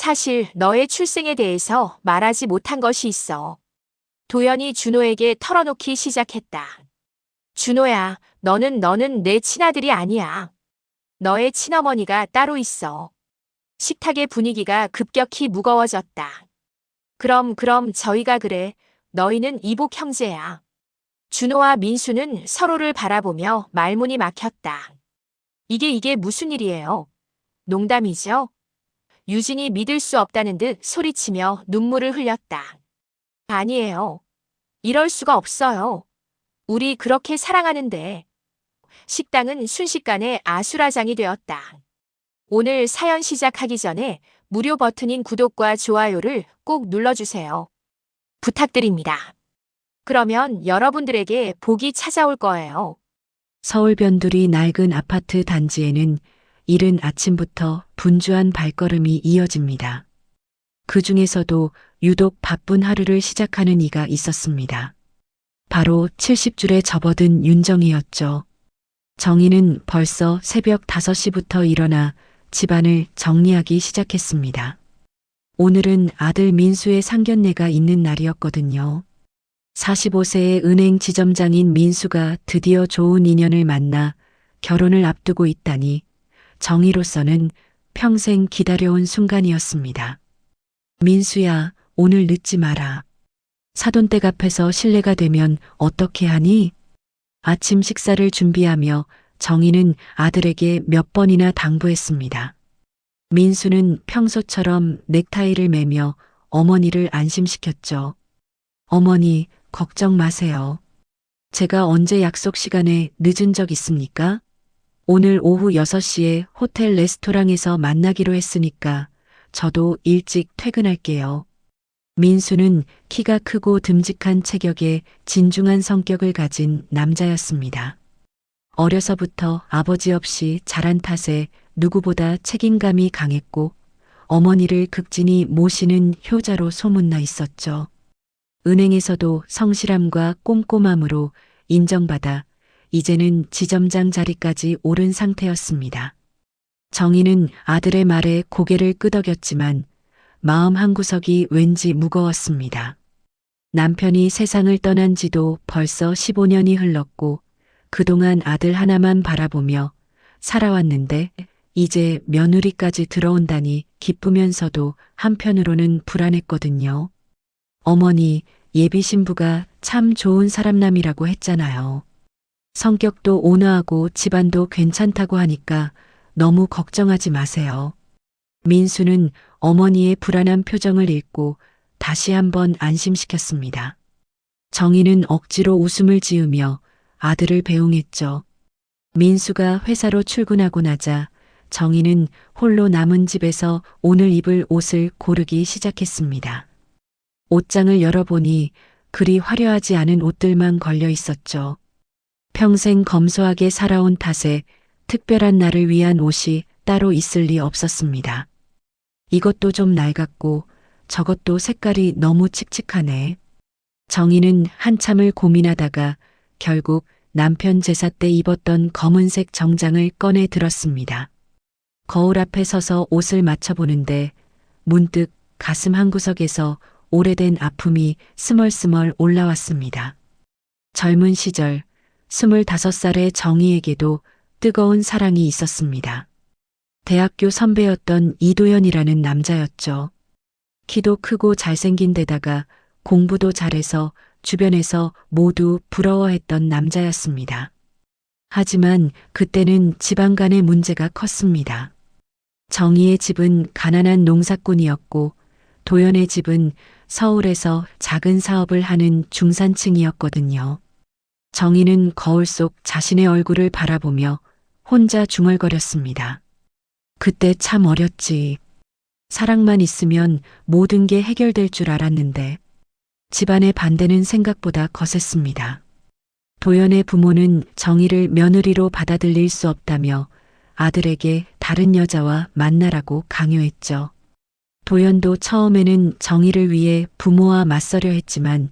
사실 너의 출생에 대해서 말하지 못한 것이 있어. 도연이 준호에게 털어놓기 시작했다. 준호야, 너는 내 친아들이 아니야. 너의 친어머니가 따로 있어. 식탁의 분위기가 급격히 무거워졌다. 그럼 저희가 그래. 너희는 이복 형제야. 준호와 민수는 서로를 바라보며 말문이 막혔다. 이게 무슨 일이에요? 농담이죠? 유진이 믿을 수 없다는 듯 소리치며 눈물을 흘렸다. 아니에요. 이럴 수가 없어요. 우리 그렇게 사랑하는데. 식당은 순식간에 아수라장이 되었다. 오늘 사연 시작하기 전에 무료 버튼인 구독과 좋아요를 꼭 눌러주세요. 부탁드립니다. 그러면 여러분들에게 복이 찾아올 거예요. 서울 변두리 낡은 아파트 단지에는 이른 아침부터 분주한 발걸음이 이어집니다. 그 중에서도 유독 바쁜 하루를 시작하는 이가 있었습니다. 바로 70줄에 접어든 윤정이였죠. 정희는 벌써 새벽 5시부터 일어나 집안을 정리하기 시작했습니다. 오늘은 아들 민수의 상견례가 있는 날이었거든요. 45세의 은행 지점장인 민수가 드디어 좋은 인연을 만나 결혼을 앞두고 있다니 정희로서는 평생 기다려온 순간이었습니다. 민수야, 오늘 늦지 마라. 사돈댁 앞에서 실례가 되면 어떻게 하니? 아침 식사를 준비하며 정희는 아들에게 몇 번이나 당부했습니다. 민수는 평소처럼 넥타이를 매며 어머니를 안심시켰죠. 어머니, 걱정 마세요. 제가 언제 약속 시간에 늦은 적 있습니까? 오늘 오후 6시에 호텔 레스토랑에서 만나기로 했으니까 저도 일찍 퇴근할게요. 민수는 키가 크고 듬직한 체격에 진중한 성격을 가진 남자였습니다. 어려서부터 아버지 없이 자란 탓에 누구보다 책임감이 강했고 어머니를 극진히 모시는 효자로 소문나 있었죠. 은행에서도 성실함과 꼼꼼함으로 인정받아 이제는 지점장 자리까지 오른 상태였습니다. 정희는 아들의 말에 고개를 끄덕였지만 마음 한구석이 왠지 무거웠습니다. 남편이 세상을 떠난 지도 벌써 15년이 흘렀고 그동안 아들 하나만 바라보며 살아왔는데 이제 며느리까지 들어온다니 기쁘면서도 한편으로는 불안했거든요. 어머니, 예비 신부가 참 좋은 사람남이라고 했잖아요. 성격도 온화하고 집안도 괜찮다고 하니까 너무 걱정하지 마세요. 민수는 어머니의 불안한 표정을 읽고 다시 한번 안심시켰습니다. 정희는 억지로 웃음을 지으며 아들을 배웅했죠. 민수가 회사로 출근하고 나자 정희는 홀로 남은 집에서 오늘 입을 옷을 고르기 시작했습니다. 옷장을 열어보니 그리 화려하지 않은 옷들만 걸려 있었죠. 평생 검소하게 살아온 탓에 특별한 날을 위한 옷이 따로 있을 리 없었습니다. 이것도 좀 낡았고 저것도 색깔이 너무 칙칙하네. 정희는 한참을 고민하다가 결국 남편 제사 때 입었던 검은색 정장을 꺼내 들었습니다. 거울 앞에 서서 옷을 맞춰보는데 문득 가슴 한구석에서 오래된 아픔이 스멀스멀 올라왔습니다. 젊은 시절 25살의 정희에게도 뜨거운 사랑이 있었습니다. 대학교 선배였던 이도현이라는 남자였죠. 키도 크고 잘생긴 데다가 공부도 잘해서 주변에서 모두 부러워했던 남자였습니다. 하지만 그때는 집안 간의 문제가 컸습니다. 정희의 집은 가난한 농사꾼이었고 도연의 집은 서울에서 작은 사업을 하는 중산층이었거든요. 정희는 거울 속 자신의 얼굴을 바라보며 혼자 중얼거렸습니다. 그때 참 어렸지. 사랑만 있으면 모든 게 해결될 줄 알았는데 집안의 반대는 생각보다 거셌습니다. 도연의 부모는 정희를 며느리로 받아들일 수 없다며 아들에게 다른 여자와 만나라고 강요했죠. 도연도 처음에는 정희를 위해 부모와 맞서려 했지만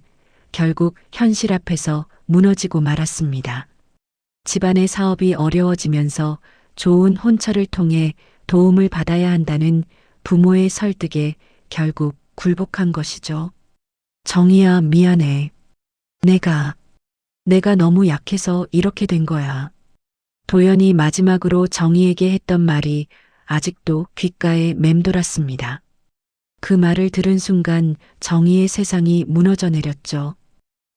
결국 현실 앞에서 무너지고 말았습니다. 집안의 사업이 어려워지면서 좋은 혼처를 통해 도움을 받아야 한다는 부모의 설득에 결국 굴복한 것이죠. 정희야, 미안해. 내가 너무 약해서 이렇게 된 거야. 도연이 마지막으로 정희에게 했던 말이 아직도 귓가에 맴돌았습니다. 그 말을 들은 순간 정희의 세상이 무너져 내렸죠.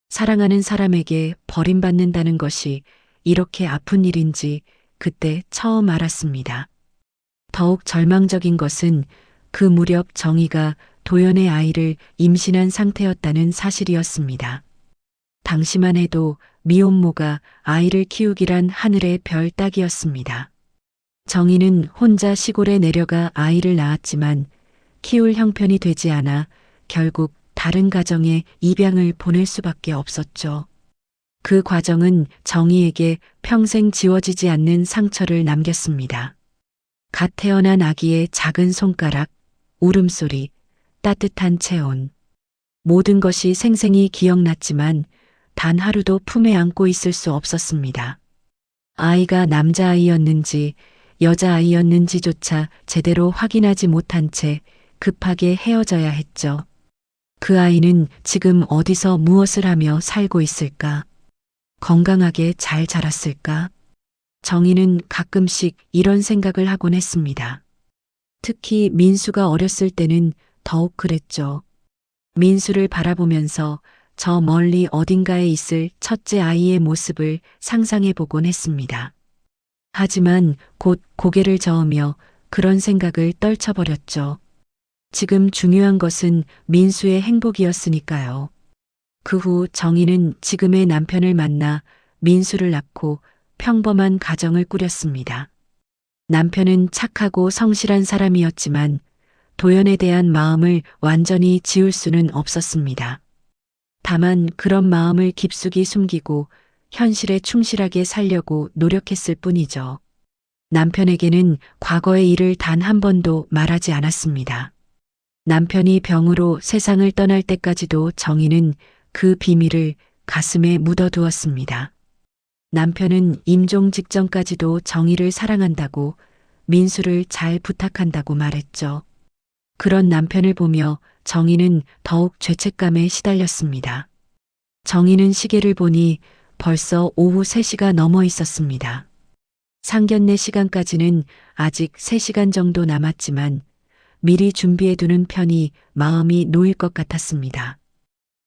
사랑하는 사람에게 버림받는다는 것이 이렇게 아픈 일인지 그때 처음 알았습니다. 더욱 절망적인 것은 그 무렵 정희가 도연의 아이를 임신한 상태였다는 사실이었습니다. 당시만 해도 미혼모가 아이를 키우기란 하늘의 별 따기였습니다. 정희는 혼자 시골에 내려가 아이를 낳았지만 키울 형편이 되지 않아 결국 다른 가정에 입양을 보낼 수밖에 없었죠. 그 과정은 정희에게 평생 지워지지 않는 상처를 남겼습니다. 갓 태어난 아기의 작은 손가락, 울음소리, 따뜻한 체온. 모든 것이 생생히 기억났지만 단 하루도 품에 안고 있을 수 없었습니다. 아이가 남자아이였는지 여자아이였는지조차 제대로 확인하지 못한 채 급하게 헤어져야 했죠. 그 아이는 지금 어디서 무엇을 하며 살고 있을까? 건강하게 잘 자랐을까? 정희는 가끔씩 이런 생각을 하곤 했습니다. 특히 민수가 어렸을 때는 더욱 그랬죠. 민수를 바라보면서 저 멀리 어딘가에 있을 첫째 아이의 모습을 상상해 보곤 했습니다. 하지만 곧 고개를 저으며 그런 생각을 떨쳐버렸죠. 지금 중요한 것은 민수의 행복이었으니까요. 그 후 정희는 지금의 남편을 만나 민수를 낳고 평범한 가정을 꾸렸습니다. 남편은 착하고 성실한 사람이었지만 도연에 대한 마음을 완전히 지울 수는 없었습니다. 다만 그런 마음을 깊숙이 숨기고 현실에 충실하게 살려고 노력했을 뿐이죠. 남편에게는 과거의 일을 단 한 번도 말하지 않았습니다. 남편이 병으로 세상을 떠날 때까지도 정희는 그 비밀을 가슴에 묻어두었습니다. 남편은 임종 직전까지도 정희를 사랑한다고 민수를 잘 부탁한다고 말했죠. 그런 남편을 보며 정희는 더욱 죄책감에 시달렸습니다. 정희는 시계를 보니 벌써 오후 3시가 넘어 있었습니다. 상견례 시간까지는 아직 3시간 정도 남았지만 미리 준비해두는 편이 마음이 놓일 것 같았습니다.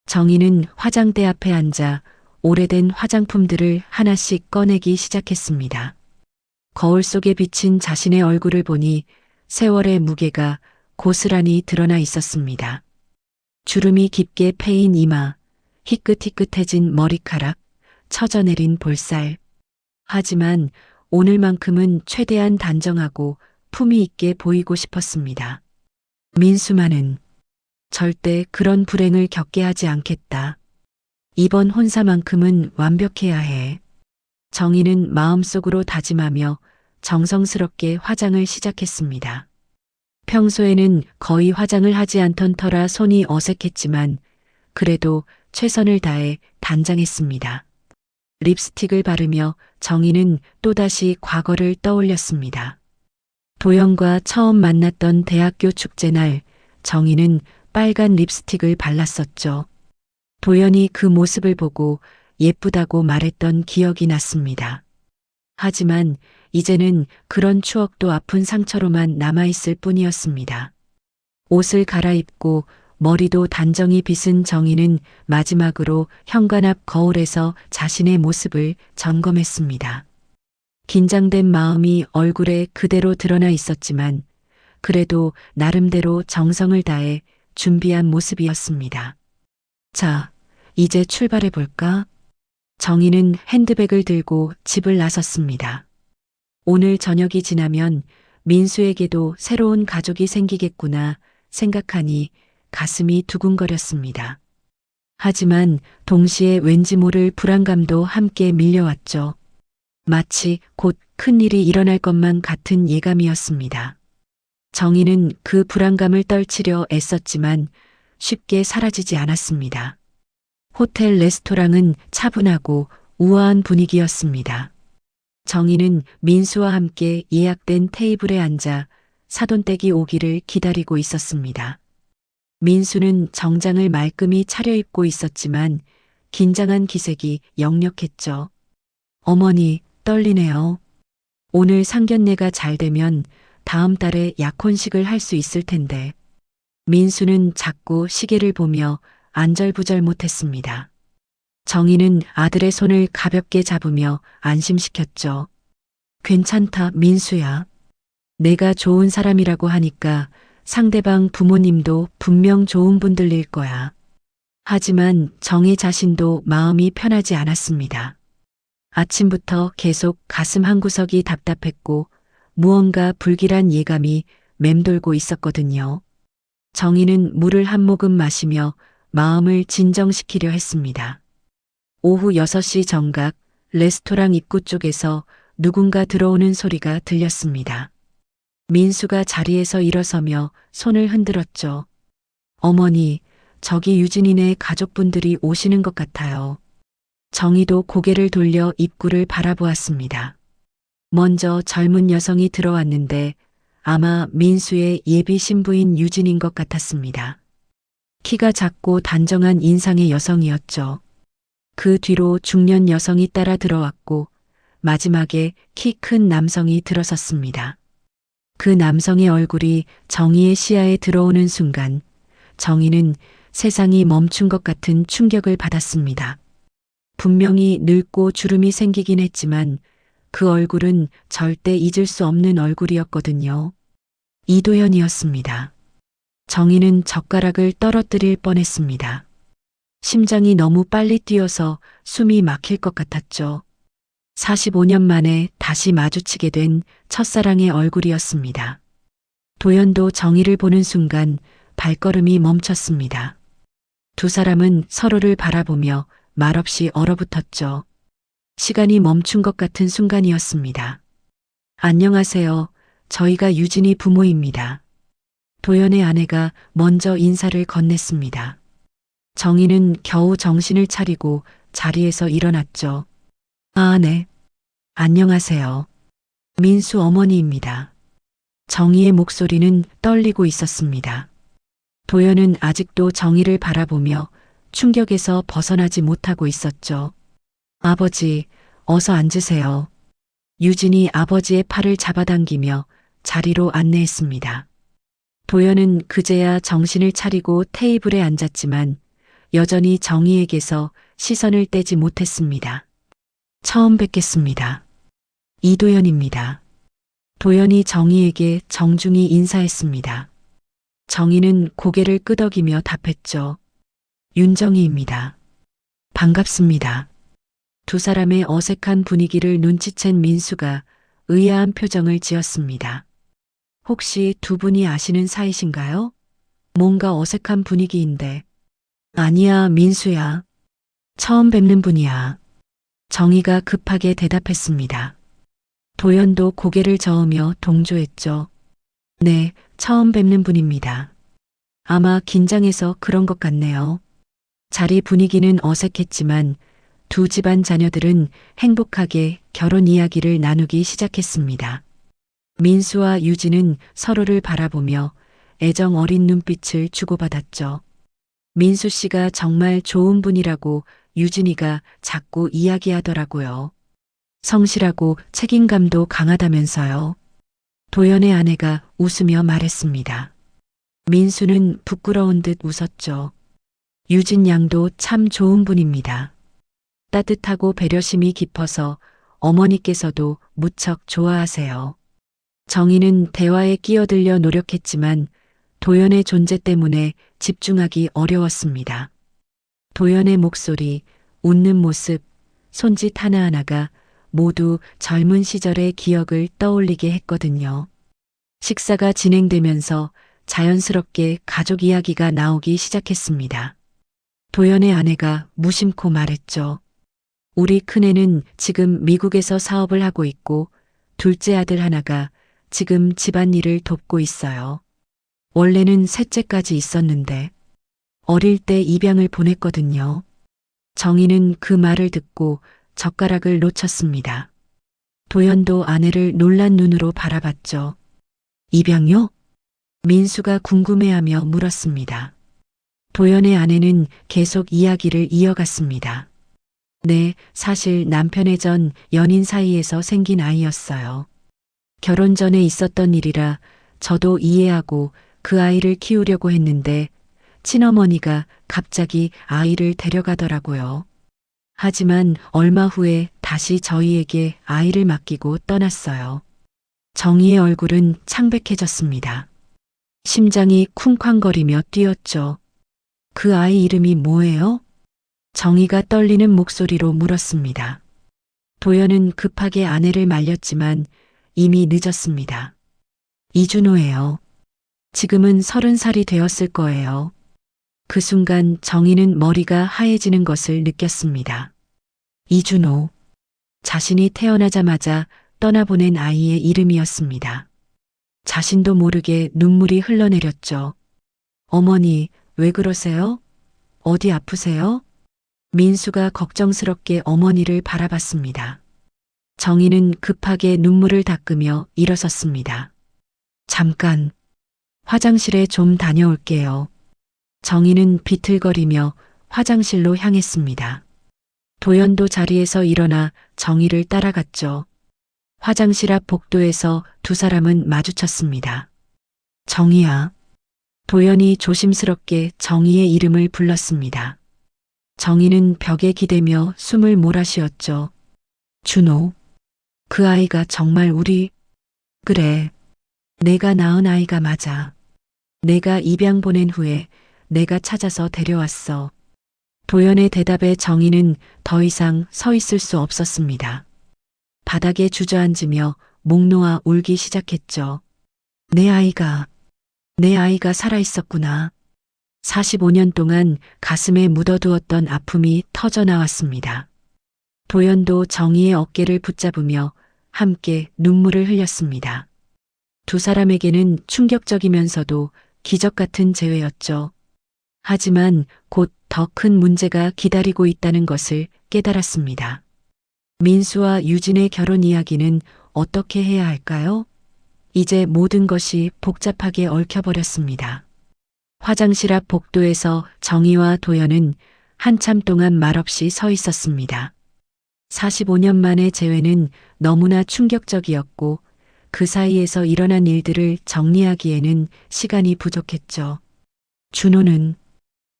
정희는 화장대 앞에 앉아 오래된 화장품들을 하나씩 꺼내기 시작했습니다. 거울 속에 비친 자신의 얼굴을 보니 세월의 무게가 고스란히 드러나 있었습니다. 주름이 깊게 패인 이마, 희끗희끗해진 머리카락, 처져내린 볼살. 하지만 오늘만큼은 최대한 단정하고 품위 있게 보이고 싶었습니다. 민수만은 절대 그런 불행을 겪게 하지 않겠다. 이번 혼사만큼은 완벽해야 해. 정희는 마음속으로 다짐하며 정성스럽게 화장을 시작했습니다. 평소에는 거의 화장을 하지 않던 터라 손이 어색했지만 그래도 최선을 다해 단장했습니다. 립스틱을 바르며 정희는 또다시 과거를 떠올렸습니다. 도연과 처음 만났던 대학교 축제날 정희는 빨간 립스틱을 발랐었죠. 도연이 그 모습을 보고 예쁘다고 말했던 기억이 났습니다. 하지만 이제는 그런 추억도 아픈 상처로만 남아있을 뿐이었습니다. 옷을 갈아입고 머리도 단정히 빗은 정희는 마지막으로 현관 앞 거울에서 자신의 모습을 점검했습니다. 긴장된 마음이 얼굴에 그대로 드러나 있었지만 그래도 나름대로 정성을 다해 준비한 모습이었습니다. 자, 이제 출발해 볼까? 정희는 핸드백을 들고 집을 나섰습니다. 오늘 저녁이 지나면 민수에게도 새로운 가족이 생기겠구나 생각하니 가슴이 두근거렸습니다. 하지만 동시에 왠지 모를 불안감도 함께 밀려왔죠. 마치 곧 큰일이 일어날 것만 같은 예감이었습니다. 정희는 그 불안감을 떨치려 애썼지만 쉽게 사라지지 않았습니다. 호텔 레스토랑은 차분하고 우아한 분위기였습니다. 정희는 민수와 함께 예약된 테이블에 앉아 사돈댁이 오기를 기다리고 있었습니다. 민수는 정장을 말끔히 차려입고 있었지만 긴장한 기색이 역력했죠. 어머니, 떨리네요. 오늘 상견례가 잘 되면 다음 달에 약혼식을 할 수 있을 텐데. 민수는 자꾸 시계를 보며 안절부절 못했습니다. 정희는 아들의 손을 가볍게 잡으며 안심시켰죠. 괜찮다, 민수야. 내가 좋은 사람이라고 하니까 상대방 부모님도 분명 좋은 분들일 거야. 하지만 정희 자신도 마음이 편하지 않았습니다. 아침부터 계속 가슴 한구석이 답답했고 무언가 불길한 예감이 맴돌고 있었거든요. 정희는 물을 한 모금 마시며 마음을 진정시키려 했습니다. 오후 6시 정각 레스토랑 입구 쪽에서 누군가 들어오는 소리가 들렸습니다. 민수가 자리에서 일어서며 손을 흔들었죠. 어머니, 저기 유진이네 가족분들이 오시는 것 같아요. 정희도 고개를 돌려 입구를 바라보았습니다. 먼저 젊은 여성이 들어왔는데 아마 민수의 예비 신부인 유진인 것 같았습니다. 키가 작고 단정한 인상의 여성이었죠. 그 뒤로 중년 여성이 따라 들어왔고 마지막에 키 큰 남성이 들어섰습니다. 그 남성의 얼굴이 정희의 시야에 들어오는 순간 정희는 세상이 멈춘 것 같은 충격을 받았습니다. 분명히 늙고 주름이 생기긴 했지만 그 얼굴은 절대 잊을 수 없는 얼굴이었거든요. 이도현이었습니다. 정희는 젓가락을 떨어뜨릴 뻔했습니다. 심장이 너무 빨리 뛰어서 숨이 막힐 것 같았죠. 45년 만에 다시 마주치게 된 첫사랑의 얼굴이었습니다. 도연도 정희를 보는 순간 발걸음이 멈췄습니다. 두 사람은 서로를 바라보며 말없이 얼어붙었죠. 시간이 멈춘 것 같은 순간이었습니다. 안녕하세요. 저희가 유진이 부모입니다. 도연의 아내가 먼저 인사를 건넸습니다. 정희는 겨우 정신을 차리고 자리에서 일어났죠. 아, 네. 안녕하세요. 민수 어머니입니다. 정희의 목소리는 떨리고 있었습니다. 도연은 아직도 정희를 바라보며 충격에서 벗어나지 못하고 있었죠. 아버지, 어서 앉으세요. 유진이 아버지의 팔을 잡아당기며 자리로 안내했습니다. 도연은 그제야 정신을 차리고 테이블에 앉았지만 여전히 정희에게서 시선을 떼지 못했습니다. 처음 뵙겠습니다. 이도연입니다. 도연이 정희에게 정중히 인사했습니다. 정희는 고개를 끄덕이며 답했죠. 윤정희입니다. 반갑습니다. 두 사람의 어색한 분위기를 눈치챈 민수가 의아한 표정을 지었습니다. 혹시 두 분이 아시는 사이신가요? 뭔가 어색한 분위기인데. 아니야, 민수야. 처음 뵙는 분이야. 정희가 급하게 대답했습니다. 도연도 고개를 저으며 동조했죠. 네, 처음 뵙는 분입니다. 아마 긴장해서 그런 것 같네요. 자리 분위기는 어색했지만 두 집안 자녀들은 행복하게 결혼 이야기를 나누기 시작했습니다. 민수와 유진은 서로를 바라보며 애정 어린 눈빛을 주고받았죠. 민수 씨가 정말 좋은 분이라고 유진이가 자꾸 이야기하더라고요. 성실하고 책임감도 강하다면서요. 도연의 아내가 웃으며 말했습니다. 민수는 부끄러운 듯 웃었죠. 유진 양도 참 좋은 분입니다. 따뜻하고 배려심이 깊어서 어머니께서도 무척 좋아하세요. 정희는 대화에 끼어들려 노력했지만 도연의 존재 때문에 집중하기 어려웠습니다. 도연의 목소리, 웃는 모습, 손짓 하나하나가 모두 젊은 시절의 기억을 떠올리게 했거든요. 식사가 진행되면서 자연스럽게 가족 이야기가 나오기 시작했습니다. 도연의 아내가 무심코 말했죠. 우리 큰애는 지금 미국에서 사업을 하고 있고 둘째 아들 하나가 지금 집안일을 돕고 있어요. 원래는 셋째까지 있었는데 어릴 때 입양을 보냈거든요. 정희는 그 말을 듣고 젓가락을 놓쳤습니다. 도연도 아내를 놀란 눈으로 바라봤죠. 입양요? 민수가 궁금해하며 물었습니다. 도연의 아내는 계속 이야기를 이어갔습니다. 네, 사실 남편의 전 연인 사이에서 생긴 아이였어요. 결혼 전에 있었던 일이라 저도 이해하고 그 아이를 키우려고 했는데 친어머니가 갑자기 아이를 데려가더라고요. 하지만 얼마 후에 다시 저희에게 아이를 맡기고 떠났어요. 정희의 얼굴은 창백해졌습니다. 심장이 쿵쾅거리며 뛰었죠. 그 아이 이름이 뭐예요? 정희가 떨리는 목소리로 물었습니다. 도연은 급하게 아내를 말렸지만 이미 늦었습니다. 이준호예요. 지금은 30살이 되었을 거예요. 그 순간 정희는 머리가 하얘지는 것을 느꼈습니다. 이준호. 자신이 태어나자마자 떠나보낸 아이의 이름이었습니다. 자신도 모르게 눈물이 흘러내렸죠. 어머니, 왜 그러세요? 어디 아프세요? 민수가 걱정스럽게 어머니를 바라봤습니다. 정희는 급하게 눈물을 닦으며 일어섰습니다. 잠깐, 화장실에 좀 다녀올게요. 정희는 비틀거리며 화장실로 향했습니다. 도연도 자리에서 일어나 정희를 따라갔죠. 화장실 앞 복도에서 두 사람은 마주쳤습니다. 정희야. 도연이 조심스럽게 정희의 이름을 불렀습니다. 정희는 벽에 기대며 숨을 몰아쉬었죠. 준호. 그 아이가 정말 우리... 그래. 내가 낳은 아이가 맞아. 내가 입양 보낸 후에 내가 찾아서 데려왔어. 도연의 대답에 정희는 더 이상 서 있을 수 없었습니다. 바닥에 주저앉으며 목 놓아 울기 시작했죠. 내 아이가 살아있었구나. 45년 동안 가슴에 묻어두었던 아픔이 터져 나왔습니다. 도연도 정희의 어깨를 붙잡으며 함께 눈물을 흘렸습니다. 두 사람에게는 충격적이면서도 기적 같은 재회였죠. 하지만 곧 더 큰 문제가 기다리고 있다는 것을 깨달았습니다. 민수와 유진의 결혼 이야기는 어떻게 해야 할까요? 이제 모든 것이 복잡하게 얽혀버렸습니다. 화장실 앞 복도에서 정희와 도연은 한참 동안 말없이 서 있었습니다. 45년 만의 재회는 너무나 충격적이었고 그 사이에서 일어난 일들을 정리하기에는 시간이 부족했죠. 준호는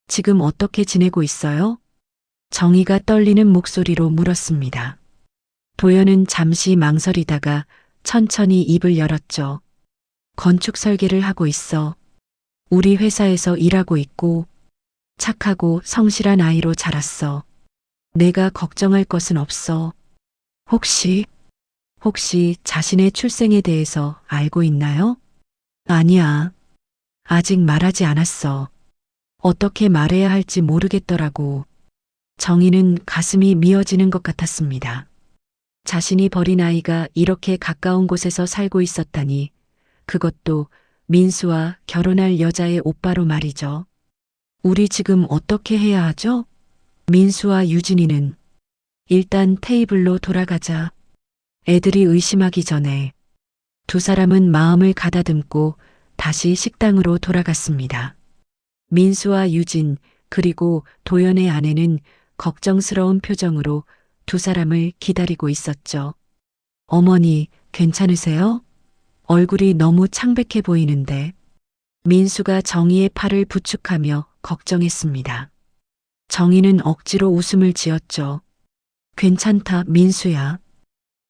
지금 어떻게 지내고 있어요? 정희가 떨리는 목소리로 물었습니다. 도연은 잠시 망설이다가 천천히 입을 열었죠. 건축 설계를 하고 있어. 우리 회사에서 일하고 있고 착하고 성실한 아이로 자랐어. 내가 걱정할 것은 없어. 혹시 자신의 출생에 대해서 알고 있나요? 아니야. 아직 말하지 않았어. 어떻게 말해야 할지 모르겠더라고. 정희는 가슴이 미어지는 것 같았습니다. 자신이 버린 아이가 이렇게 가까운 곳에서 살고 있었다니, 그것도 민수와 결혼할 여자의 오빠로 말이죠. 우리 지금 어떻게 해야 하죠? 민수와 유진이는 일단 테이블로 돌아가자. 애들이 의심하기 전에. 두 사람은 마음을 가다듬고 다시 식당으로 돌아갔습니다. 민수와 유진 그리고 도연의 아내는 걱정스러운 표정으로 두 사람을 기다리고 있었죠. 어머니, 괜찮으세요? 얼굴이 너무 창백해 보이는데. 민수가 정희의 팔을 부축하며 걱정했습니다. 정희는 억지로 웃음을 지었죠. 괜찮다, 민수야.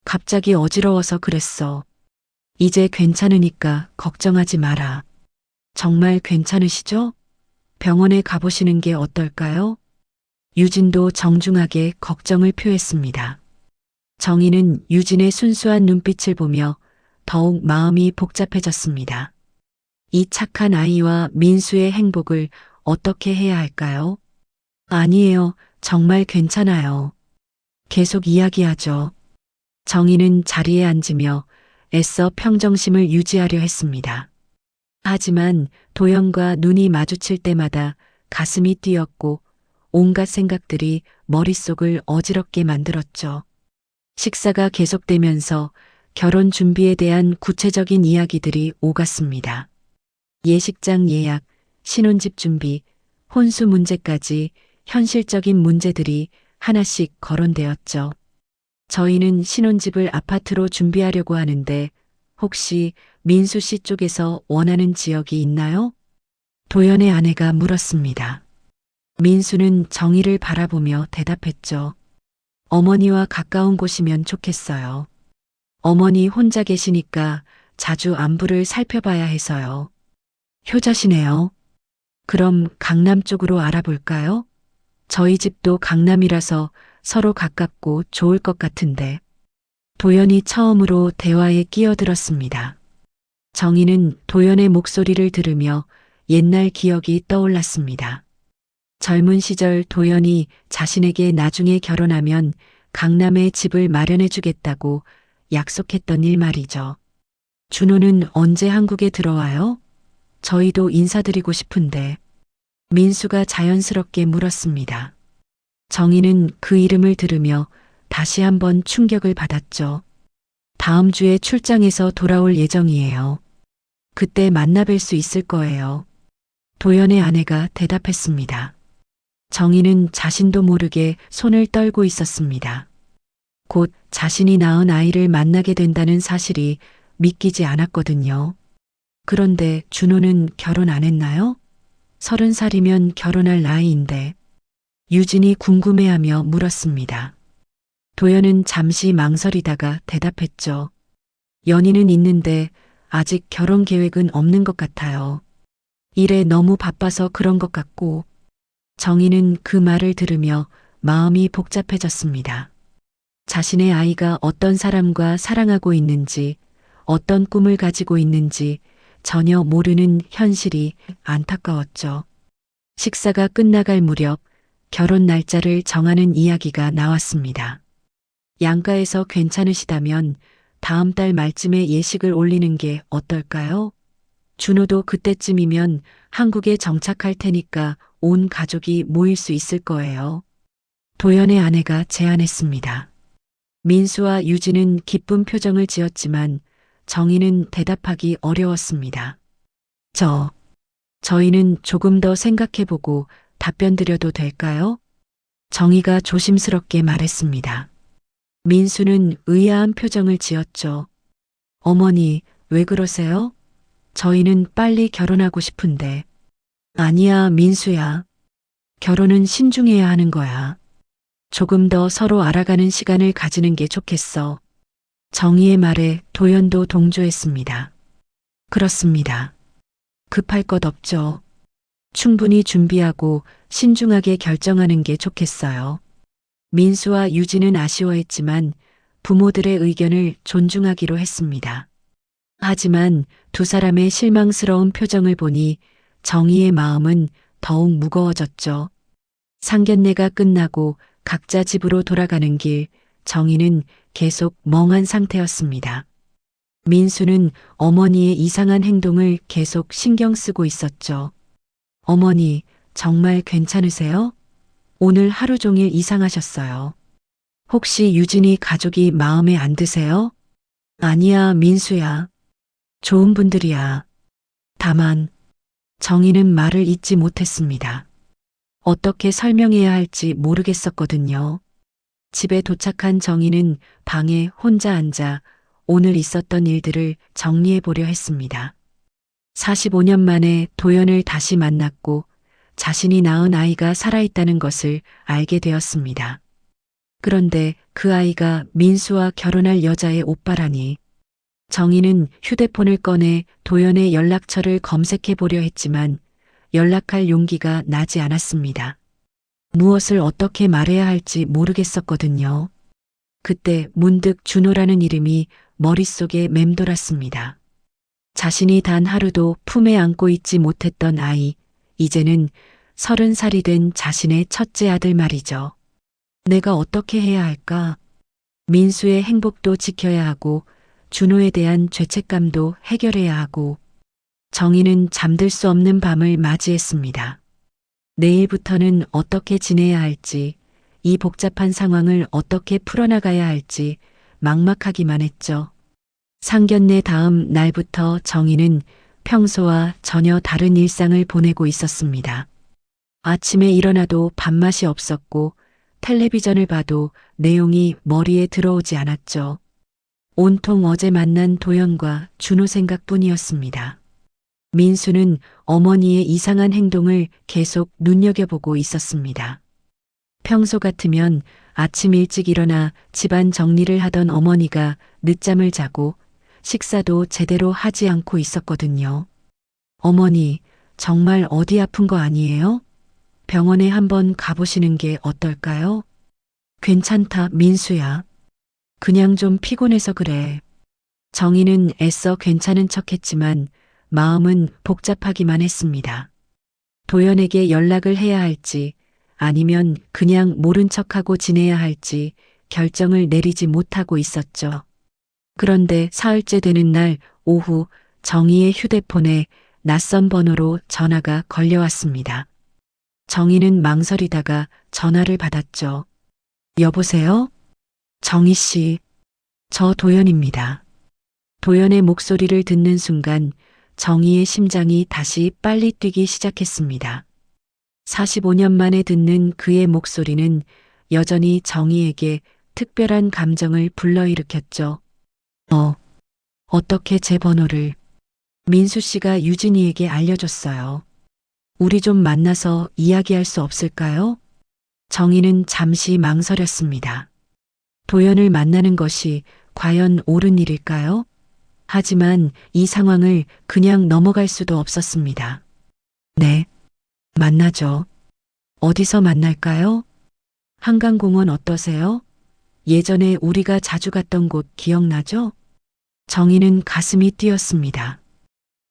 갑자기 어지러워서 그랬어. 이제 괜찮으니까 걱정하지 마라. 정말 괜찮으시죠? 병원에 가보시는 게 어떨까요? 유진도 정중하게 걱정을 표했습니다. 정희는 유진의 순수한 눈빛을 보며 더욱 마음이 복잡해졌습니다. 이 착한 아이와 민수의 행복을 어떻게 해야 할까요? 아니에요. 정말 괜찮아요. 계속 이야기하죠. 정희는 자리에 앉으며 애써 평정심을 유지하려 했습니다. 하지만 도연과 눈이 마주칠 때마다 가슴이 뛰었고 온갖 생각들이 머릿속을 어지럽게 만들었죠. 식사가 계속되면서 결혼 준비에 대한 구체적인 이야기들이 오갔습니다. 예식장 예약, 신혼집 준비, 혼수 문제까지 현실적인 문제들이 하나씩 거론되었죠. 저희는 신혼집을 아파트로 준비하려고 하는데 혹시 민수 씨 쪽에서 원하는 지역이 있나요? 도연의 아내가 물었습니다. 민수는 정희를 바라보며 대답했죠. 어머니와 가까운 곳이면 좋겠어요. 어머니 혼자 계시니까 자주 안부를 살펴봐야 해서요. 효자시네요. 그럼 강남 쪽으로 알아볼까요? 저희 집도 강남이라서 서로 가깝고 좋을 것 같은데. 도연이 처음으로 대화에 끼어들었습니다. 정희는 도연의 목소리를 들으며 옛날 기억이 떠올랐습니다. 젊은 시절 도연이 자신에게 나중에 결혼하면 강남에 집을 마련해 주겠다고 약속했던 일 말이죠. 준호는 언제 한국에 들어와요? 저희도 인사드리고 싶은데. 민수가 자연스럽게 물었습니다. 정희는 그 이름을 들으며 다시 한번 충격을 받았죠. 다음 주에 출장해서 돌아올 예정이에요. 그때 만나뵐 수 있을 거예요. 도연의 아내가 대답했습니다. 정희는 자신도 모르게 손을 떨고 있었습니다. 곧 자신이 낳은 아이를 만나게 된다는 사실이 믿기지 않았거든요. 그런데 준호는 결혼 안 했나요? 30살이면 결혼할 나이인데. 유진이 궁금해하며 물었습니다. 도연은 잠시 망설이다가 대답했죠. 연인은 있는데 아직 결혼 계획은 없는 것 같아요. 일에 너무 바빠서 그런 것 같고. 정희는 그 말을 들으며 마음이 복잡해졌습니다. 자신의 아이가 어떤 사람과 사랑하고 있는지, 어떤 꿈을 가지고 있는지 전혀 모르는 현실이 안타까웠죠. 식사가 끝나갈 무렵 결혼 날짜를 정하는 이야기가 나왔습니다. 양가에서 괜찮으시다면 다음 달 말쯤에 예식을 올리는 게 어떨까요? 준호도 그때쯤이면 한국에 정착할 테니까 온 가족이 모일 수 있을 거예요. 도연의 아내가 제안했습니다. 민수와 유진은 기쁜 표정을 지었지만 정희는 대답하기 어려웠습니다. 저희는 조금 더 생각해보고 답변 드려도 될까요? 정희가 조심스럽게 말했습니다. 민수는 의아한 표정을 지었죠. 어머니, 왜 그러세요? 저희는 빨리 결혼하고 싶은데. 아니야, 민수야. 결혼은 신중해야 하는 거야. 조금 더 서로 알아가는 시간을 가지는 게 좋겠어. 정희의 말에 도연도 동조했습니다. 그렇습니다. 급할 것 없죠. 충분히 준비하고 신중하게 결정하는 게 좋겠어요. 민수와 유진은 아쉬워했지만 부모들의 의견을 존중하기로 했습니다. 하지만 두 사람의 실망스러운 표정을 보니 정희의 마음은 더욱 무거워졌죠. 상견례가 끝나고 각자 집으로 돌아가는 길, 정희는 계속 멍한 상태였습니다. 민수는 어머니의 이상한 행동을 계속 신경 쓰고 있었죠. 어머니, 정말 괜찮으세요? 오늘 하루 종일 이상하셨어요. 혹시 유진이 가족이 마음에 안 드세요? 아니야, 민수야. 좋은 분들이야. 다만, 정희는 말을 잇지 못했습니다. 어떻게 설명해야 할지 모르겠었거든요. 집에 도착한 정희는 방에 혼자 앉아 오늘 있었던 일들을 정리해 보려 했습니다. 45년 만에 도연을 다시 만났고 자신이 낳은 아이가 살아있다는 것을 알게 되었습니다. 그런데 그 아이가 민수와 결혼할 여자의 오빠라니. 정희는 휴대폰을 꺼내 도연의 연락처를 검색해 보려 했지만 연락할 용기가 나지 않았습니다. 무엇을 어떻게 말해야 할지 모르겠었거든요. 그때 문득 준호라는 이름이 머릿속에 맴돌았습니다. 자신이 단 하루도 품에 안고 있지 못했던 아이, 이제는 30살이 된 자신의 첫째 아들 말이죠. 내가 어떻게 해야 할까? 민수의 행복도 지켜야 하고 준호에 대한 죄책감도 해결해야 하고. 정희는 잠들 수 없는 밤을 맞이했습니다. 내일부터는 어떻게 지내야 할지, 이 복잡한 상황을 어떻게 풀어나가야 할지 막막하기만 했죠. 상견례 다음 날부터 정희는 평소와 전혀 다른 일상을 보내고 있었습니다. 아침에 일어나도 밥맛이 없었고 텔레비전을 봐도 내용이 머리에 들어오지 않았죠. 온통 어제 만난 도연과 준호 생각뿐이었습니다. 민수는 어머니의 이상한 행동을 계속 눈여겨보고 있었습니다. 평소 같으면 아침 일찍 일어나 집안 정리를 하던 어머니가 늦잠을 자고 식사도 제대로 하지 않고 있었거든요. 어머니, 정말 어디 아픈 거 아니에요? 병원에 한번 가보시는 게 어떨까요? 괜찮다, 민수야. 그냥 좀 피곤해서 그래. 정희는 애써 괜찮은 척했지만 마음은 복잡하기만 했습니다. 도연에게 연락을 해야 할지 아니면 그냥 모른 척하고 지내야 할지 결정을 내리지 못하고 있었죠. 그런데 사흘째 되는 날 오후 정희의 휴대폰에 낯선 번호로 전화가 걸려왔습니다. 정희는 망설이다가 전화를 받았죠. 여보세요? 정희 씨, 저 도연입니다. 도연의 목소리를 듣는 순간 정희의 심장이 다시 빨리 뛰기 시작했습니다. 45년 만에 듣는 그의 목소리는 여전히 정희에게 특별한 감정을 불러일으켰죠. 어떻게 제 번호를? 민수 씨가 유진이에게 알려줬어요. 우리 좀 만나서 이야기할 수 없을까요? 정희는 잠시 망설였습니다. 도연을 만나는 것이 과연 옳은 일일까요? 하지만 이 상황을 그냥 넘어갈 수도 없었습니다. 네, 만나죠. 어디서 만날까요? 한강공원 어떠세요? 예전에 우리가 자주 갔던 곳 기억나죠? 정희는 가슴이 뛰었습니다.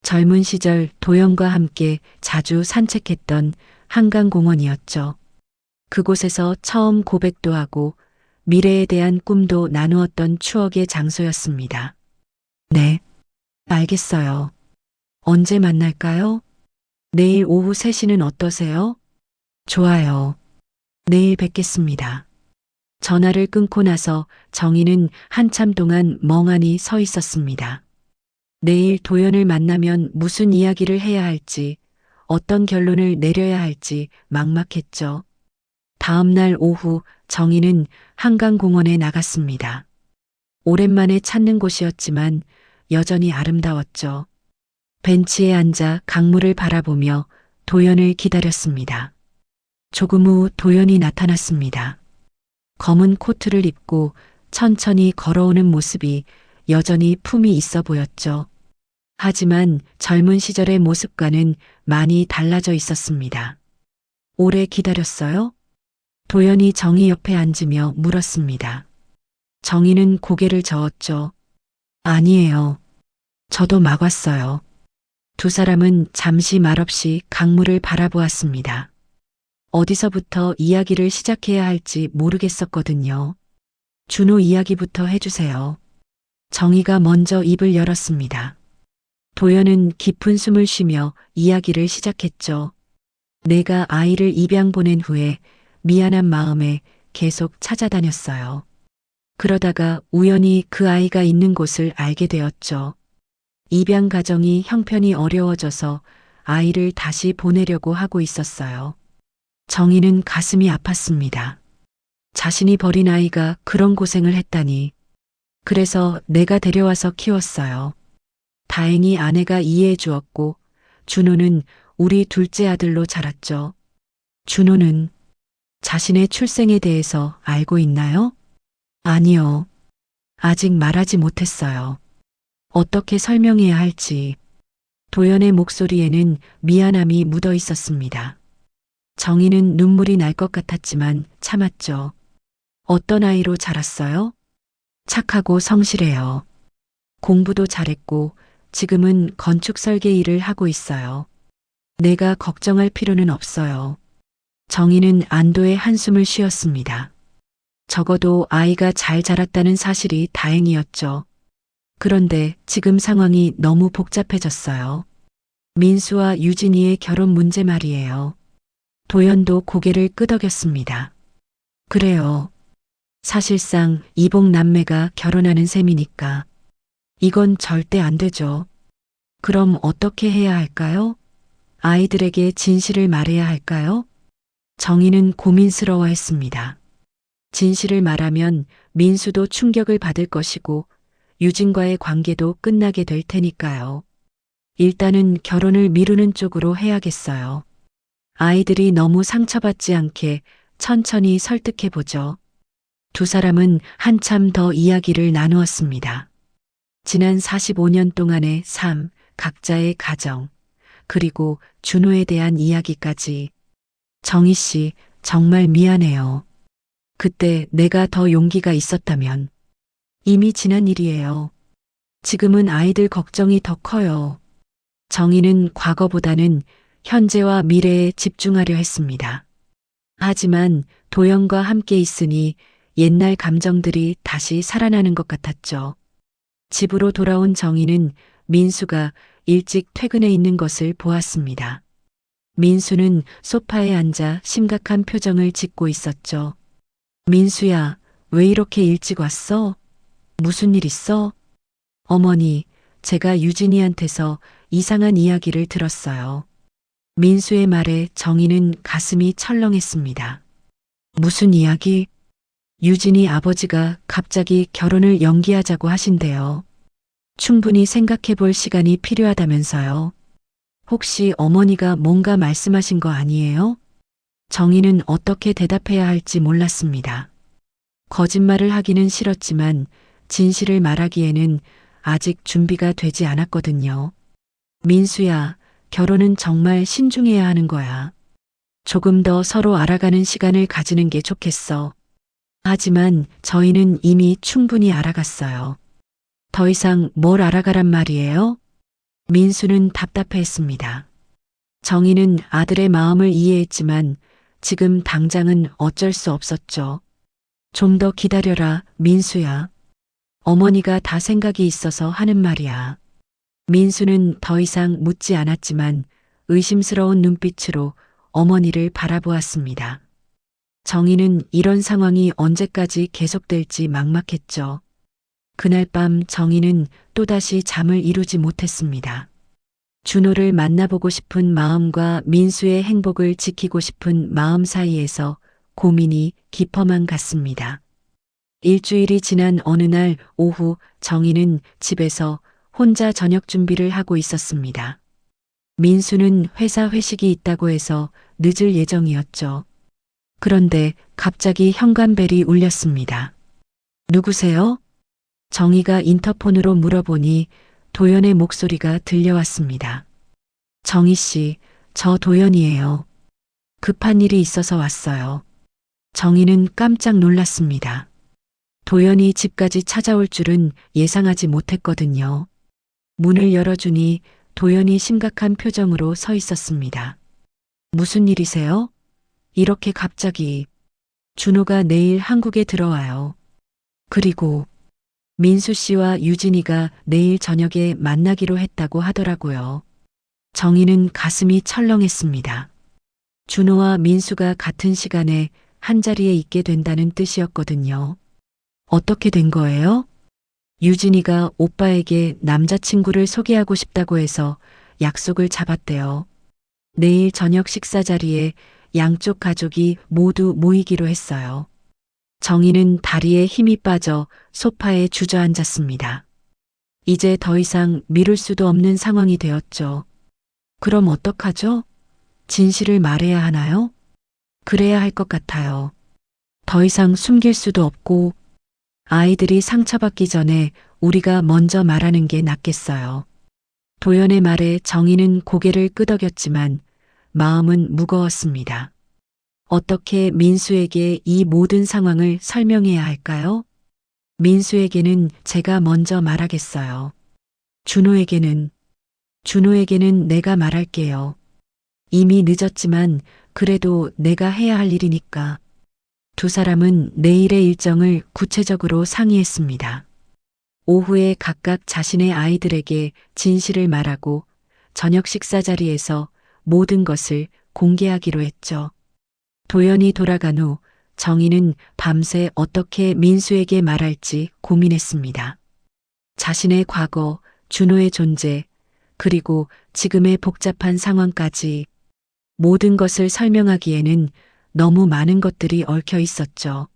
젊은 시절 도연과 함께 자주 산책했던 한강공원이었죠. 그곳에서 처음 고백도 하고 미래에 대한 꿈도 나누었던 추억의 장소였습니다. 네, 알겠어요. 언제 만날까요? 내일 오후 3시는 어떠세요? 좋아요. 내일 뵙겠습니다. 전화를 끊고 나서 정희는 한참 동안 멍하니 서 있었습니다. 내일 도연을 만나면 무슨 이야기를 해야 할지, 어떤 결론을 내려야 할지 막막했죠. 다음 날 오후 정희는 한강공원에 나갔습니다. 오랜만에 찾는 곳이었지만 여전히 아름다웠죠. 벤치에 앉아 강물을 바라보며 도연을 기다렸습니다. 조금 후 도연이 나타났습니다. 검은 코트를 입고 천천히 걸어오는 모습이 여전히 품이 있어 보였죠. 하지만 젊은 시절의 모습과는 많이 달라져 있었습니다. 오래 기다렸어요? 도연이 정희 옆에 앉으며 물었습니다. 정희는 고개를 저었죠. 아니에요. 저도 막 왔어요. 두 사람은 잠시 말없이 강물을 바라보았습니다. 어디서부터 이야기를 시작해야 할지 모르겠었거든요. 준호 이야기부터 해주세요. 정희가 먼저 입을 열었습니다. 도연은 깊은 숨을 쉬며 이야기를 시작했죠. 내가 아이를 입양 보낸 후에 미안한 마음에 계속 찾아다녔어요. 그러다가 우연히 그 아이가 있는 곳을 알게 되었죠. 입양 가정이 형편이 어려워져서 아이를 다시 보내려고 하고 있었어요. 정희는 가슴이 아팠습니다. 자신이 버린 아이가 그런 고생을 했다니. 그래서 내가 데려와서 키웠어요. 다행히 아내가 이해해 주었고 준호는 우리 둘째 아들로 자랐죠. 준호는 자신의 출생에 대해서 알고 있나요? 아니요. 아직 말하지 못했어요. 어떻게 설명해야 할지. 도연의 목소리에는 미안함이 묻어 있었습니다. 정희는 눈물이 날 것 같았지만 참았죠. 어떤 아이로 자랐어요? 착하고 성실해요. 공부도 잘했고 지금은 건축 설계 일을 하고 있어요. 내가 걱정할 필요는 없어요. 정희는 안도의 한숨을 쉬었습니다. 적어도 아이가 잘 자랐다는 사실이 다행이었죠. 그런데 지금 상황이 너무 복잡해졌어요. 민수와 유진이의 결혼 문제 말이에요. 도연도 고개를 끄덕였습니다. 그래요. 사실상 이복 남매가 결혼하는 셈이니까. 이건 절대 안 되죠. 그럼 어떻게 해야 할까요? 아이들에게 진실을 말해야 할까요? 정희는 고민스러워했습니다. 진실을 말하면 민수도 충격을 받을 것이고 유진과의 관계도 끝나게 될 테니까요. 일단은 결혼을 미루는 쪽으로 해야겠어요. 아이들이 너무 상처받지 않게 천천히 설득해보죠. 두 사람은 한참 더 이야기를 나누었습니다. 지난 45년 동안의 삶, 각자의 가정, 그리고 준호에 대한 이야기까지. 정희 씨, 정말 미안해요. 그때 내가 더 용기가 있었다면. 이미 지난 일이에요. 지금은 아이들 걱정이 더 커요. 정희는 과거보다는 현재와 미래에 집중하려 했습니다. 하지만 도연과 함께 있으니 옛날 감정들이 다시 살아나는 것 같았죠. 집으로 돌아온 정희는 민수가 일찍 퇴근해 있는 것을 보았습니다. 민수는 소파에 앉아 심각한 표정을 짓고 있었죠. 민수야, 왜 이렇게 일찍 왔어? 무슨 일 있어? 어머니, 제가 유진이한테서 이상한 이야기를 들었어요. 민수의 말에 정희는 가슴이 철렁했습니다. 무슨 이야기? 유진이 아버지가 갑자기 결혼을 연기하자고 하신대요. 충분히 생각해 볼 시간이 필요하다면서요. 혹시 어머니가 뭔가 말씀하신 거 아니에요? 정희는 어떻게 대답해야 할지 몰랐습니다. 거짓말을 하기는 싫었지만 진실을 말하기에는 아직 준비가 되지 않았거든요. 민수야, 결혼은 정말 신중해야 하는 거야. 조금 더 서로 알아가는 시간을 가지는 게 좋겠어. 하지만 저희는 이미 충분히 알아갔어요. 더 이상 뭘 알아가란 말이에요? 민수는 답답해했습니다. 정희는 아들의 마음을 이해했지만 지금 당장은 어쩔 수 없었죠. 좀 더 기다려라, 민수야. 어머니가 다 생각이 있어서 하는 말이야. 민수는 더 이상 묻지 않았지만 의심스러운 눈빛으로 어머니를 바라보았습니다. 정희는 이런 상황이 언제까지 계속될지 막막했죠. 그날 밤 정희는 또다시 잠을 이루지 못했습니다. 준호를 만나보고 싶은 마음과 민수의 행복을 지키고 싶은 마음 사이에서 고민이 깊어만 갔습니다. 일주일이 지난 어느 날 오후 정희는 집에서 혼자 저녁 준비를 하고 있었습니다. 민수는 회사 회식이 있다고 해서 늦을 예정이었죠. 그런데 갑자기 현관벨이 울렸습니다. 누구세요? 정희가 인터폰으로 물어보니 도연의 목소리가 들려왔습니다. 정희 씨, 저 도연이에요. 급한 일이 있어서 왔어요. 정희는 깜짝 놀랐습니다. 도연이 집까지 찾아올 줄은 예상하지 못했거든요. 문을 열어주니 도연이 심각한 표정으로 서 있었습니다. 무슨 일이세요? 이렇게 갑자기. 준호가 내일 한국에 들어와요. 그리고 민수 씨와 유진이가 내일 저녁에 만나기로 했다고 하더라고요. 정희는 가슴이 철렁했습니다. 준호와 민수가 같은 시간에 한자리에 있게 된다는 뜻이었거든요. 어떻게 된 거예요? 유진이가 오빠에게 남자친구를 소개하고 싶다고 해서 약속을 잡았대요. 내일 저녁 식사 자리에 양쪽 가족이 모두 모이기로 했어요. 정희는 다리에 힘이 빠져 소파에 주저앉았습니다. 이제 더 이상 미룰 수도 없는 상황이 되었죠. 그럼 어떡하죠? 진실을 말해야 하나요? 그래야 할 것 같아요. 더 이상 숨길 수도 없고 아이들이 상처받기 전에 우리가 먼저 말하는 게 낫겠어요. 도연의 말에 정희는 고개를 끄덕였지만 마음은 무거웠습니다. 어떻게 민수에게 이 모든 상황을 설명해야 할까요? 민수에게는 제가 먼저 말하겠어요. 준호에게는 내가 말할게요. 이미 늦었지만 그래도 내가 해야 할 일이니까. 두 사람은 내일의 일정을 구체적으로 상의했습니다. 오후에 각각 자신의 아이들에게 진실을 말하고 저녁 식사 자리에서 모든 것을 공개하기로 했죠. 도연이 돌아간 후 정희는 밤새 어떻게 민수에게 말할지 고민했습니다. 자신의 과거, 준호의 존재, 그리고 지금의 복잡한 상황까지 모든 것을 설명하기에는 너무 많은 것들이 얽혀 있었죠.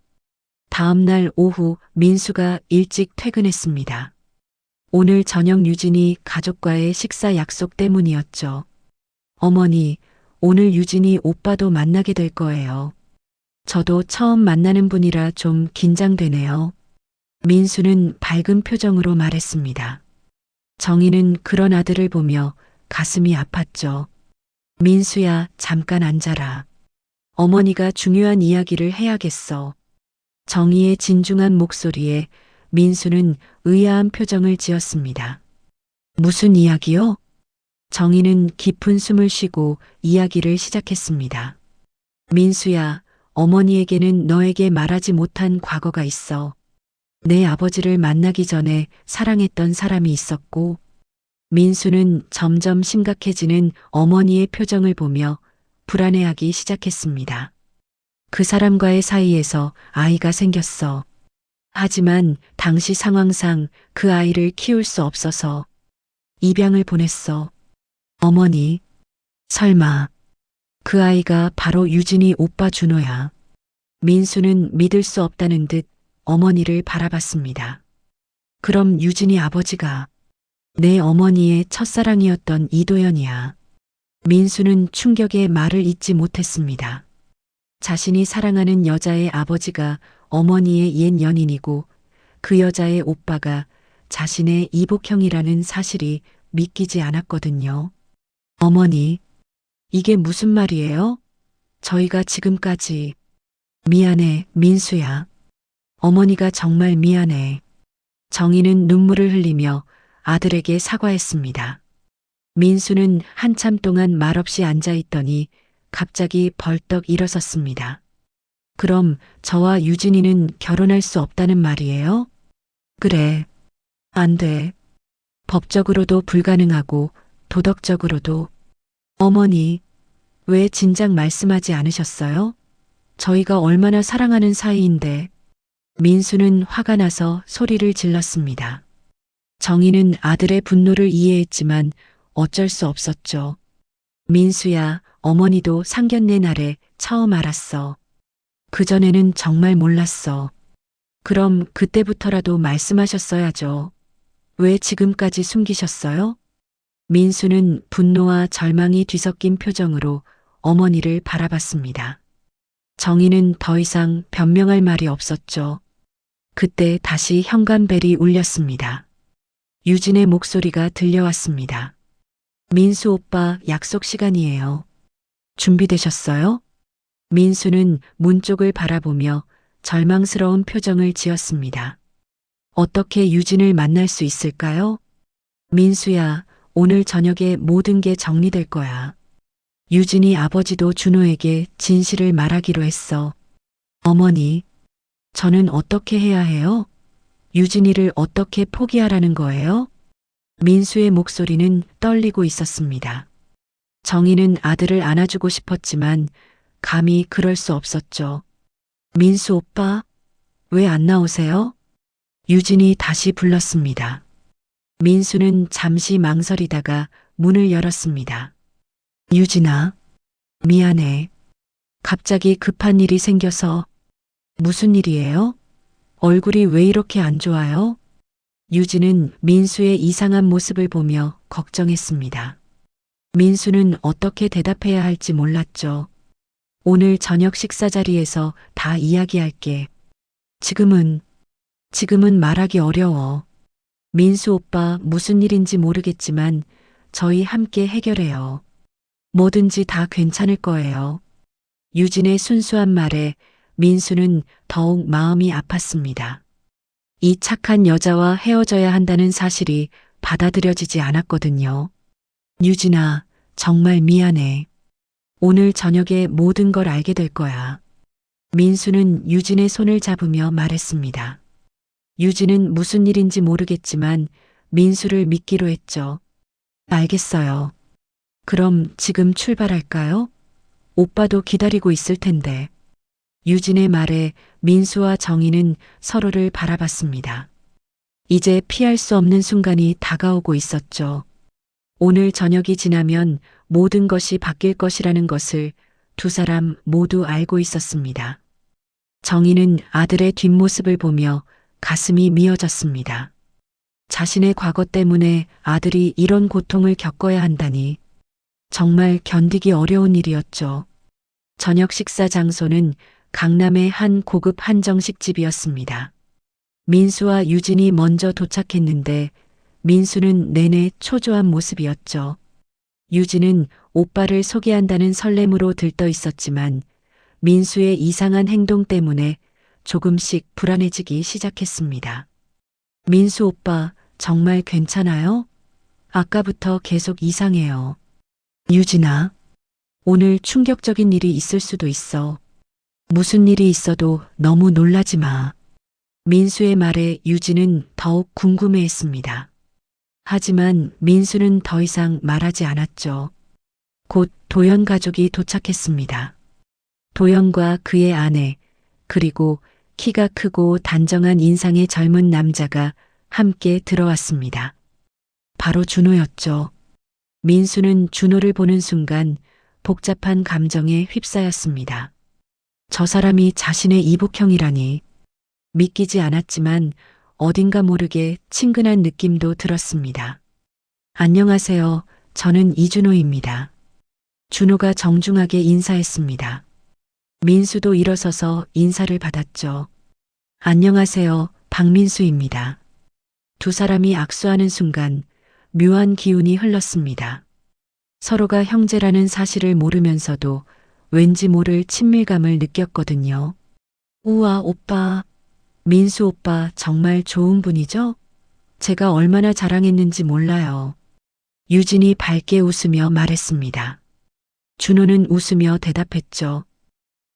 다음 날 오후 민수가 일찍 퇴근했습니다. 오늘 저녁 유진이 가족과의 식사 약속 때문이었죠. 어머니, 오늘 유진이 오빠도 만나게 될 거예요. 저도 처음 만나는 분이라 좀 긴장되네요. 민수는 밝은 표정으로 말했습니다. 정희는 그런 아들을 보며 가슴이 아팠죠. 민수야, 잠깐 앉아라. 어머니가 중요한 이야기를 해야겠어. 정희의 진중한 목소리에 민수는 의아한 표정을 지었습니다. 무슨 이야기요? 정희는 깊은 숨을 쉬고 이야기를 시작했습니다. 민수야, 어머니에게는 너에게 말하지 못한 과거가 있어. 내 아버지를 만나기 전에 사랑했던 사람이 있었고, 민수는 점점 심각해지는 어머니의 표정을 보며 불안해하기 시작했습니다. 그 사람과의 사이에서 아이가 생겼어. 하지만 당시 상황상 그 아이를 키울 수 없어서 입양을 보냈어. 어머니, 설마 그 아이가 바로 유진이 오빠 준호야. 민수는 믿을 수 없다는 듯 어머니를 바라봤습니다. 그럼 유진이 아버지가 내 어머니의 첫사랑이었던 이도현이야. 민수는 충격에 말을 잇지 못했습니다. 자신이 사랑하는 여자의 아버지가 어머니의 옛 연인이고 그 여자의 오빠가 자신의 이복형이라는 사실이 믿기지 않았거든요. 어머니, 이게 무슨 말이에요? 저희가 지금까지 미안해, 민수야. 어머니가 정말 미안해. 정희는 눈물을 흘리며 아들에게 사과했습니다. 민수는 한참 동안 말없이 앉아 있더니 갑자기 벌떡 일어섰습니다. 그럼 저와 유진이는 결혼할 수 없다는 말이에요? 그래. 안 돼. 법적으로도 불가능하고 도덕적으로도. 어머니, 왜 진작 말씀하지 않으셨어요? 저희가 얼마나 사랑하는 사이인데. 민수는 화가 나서 소리를 질렀습니다. 정희는 아들의 분노를 이해했지만 어쩔 수 없었죠. 민수야, 어머니도 상견례 날에 처음 알았어. 그전에는 정말 몰랐어. 그럼 그때부터라도 말씀하셨어야죠. 왜 지금까지 숨기셨어요? 민수는 분노와 절망이 뒤섞인 표정으로 어머니를 바라봤습니다. 정희는 더 이상 변명할 말이 없었죠. 그때 다시 현관벨이 울렸습니다. 유진의 목소리가 들려왔습니다. 민수 오빠, 약속 시간이에요. 준비되셨어요? 민수는 문 쪽을 바라보며 절망스러운 표정을 지었습니다. 어떻게 유진을 만날 수 있을까요? 민수야, 오늘 저녁에 모든 게 정리될 거야. 유진이 아버지도 준호에게 진실을 말하기로 했어. 어머니, 저는 어떻게 해야 해요? 유진이를 어떻게 포기하라는 거예요? 민수의 목소리는 떨리고 있었습니다. 정희는 아들을 안아주고 싶었지만 감히 그럴 수 없었죠. 민수 오빠, 왜 안 나오세요? 유진이 다시 불렀습니다. 민수는 잠시 망설이다가 문을 열었습니다. 유진아, 미안해. 갑자기 급한 일이 생겨서. 무슨 일이에요? 얼굴이 왜 이렇게 안 좋아요? 유진은 민수의 이상한 모습을 보며 걱정했습니다. 민수는 어떻게 대답해야 할지 몰랐죠. 오늘 저녁 식사 자리에서 다 이야기할게. 지금은 말하기 어려워. 민수 오빠 무슨 일인지 모르겠지만 저희 함께 해결해요. 뭐든지 다 괜찮을 거예요. 유진의 순수한 말에 민수는 더욱 마음이 아팠습니다. 이 착한 여자와 헤어져야 한다는 사실이 받아들여지지 않았거든요. 유진아, 정말 미안해. 오늘 저녁에 모든 걸 알게 될 거야. 민수는 유진의 손을 잡으며 말했습니다. 유진은 무슨 일인지 모르겠지만 민수를 믿기로 했죠. 알겠어요. 그럼 지금 출발할까요? 오빠도 기다리고 있을 텐데. 유진의 말에 민수와 정희는 서로를 바라봤습니다. 이제 피할 수 없는 순간이 다가오고 있었죠. 오늘 저녁이 지나면 모든 것이 바뀔 것이라는 것을 두 사람 모두 알고 있었습니다. 정희는 아들의 뒷모습을 보며 가슴이 미어졌습니다. 자신의 과거 때문에 아들이 이런 고통을 겪어야 한다니 정말 견디기 어려운 일이었죠. 저녁 식사 장소는 강남의 한 고급 한정식집이었습니다. 민수와 유진이 먼저 도착했는데 민수는 내내 초조한 모습이었죠. 유진은 오빠를 소개한다는 설렘으로 들떠 있었지만 민수의 이상한 행동 때문에 조금씩 불안해지기 시작했습니다. 민수 오빠, 정말 괜찮아요? 아까부터 계속 이상해요. 유진아, 오늘 충격적인 일이 있을 수도 있어. 무슨 일이 있어도 너무 놀라지 마. 민수의 말에 유진은 더욱 궁금해했습니다. 하지만 민수는 더 이상 말하지 않았죠. 곧 도연 가족이 도착했습니다. 도연과 그의 아내, 그리고 키가 크고 단정한 인상의 젊은 남자가 함께 들어왔습니다. 바로 준호였죠. 민수는 준호를 보는 순간 복잡한 감정에 휩싸였습니다. 저 사람이 자신의 이복형이라니. 믿기지 않았지만 어딘가 모르게 친근한 느낌도 들었습니다. 안녕하세요. 저는 이준호입니다. 준호가 정중하게 인사했습니다. 민수도 일어서서 인사를 받았죠. 안녕하세요. 박민수입니다. 두 사람이 악수하는 순간 묘한 기운이 흘렀습니다. 서로가 형제라는 사실을 모르면서도 왠지 모를 친밀감을 느꼈거든요. 우와, 오빠. 민수 오빠 정말 좋은 분이죠? 제가 얼마나 자랑했는지 몰라요. 유진이 밝게 웃으며 말했습니다. 준호는 웃으며 대답했죠.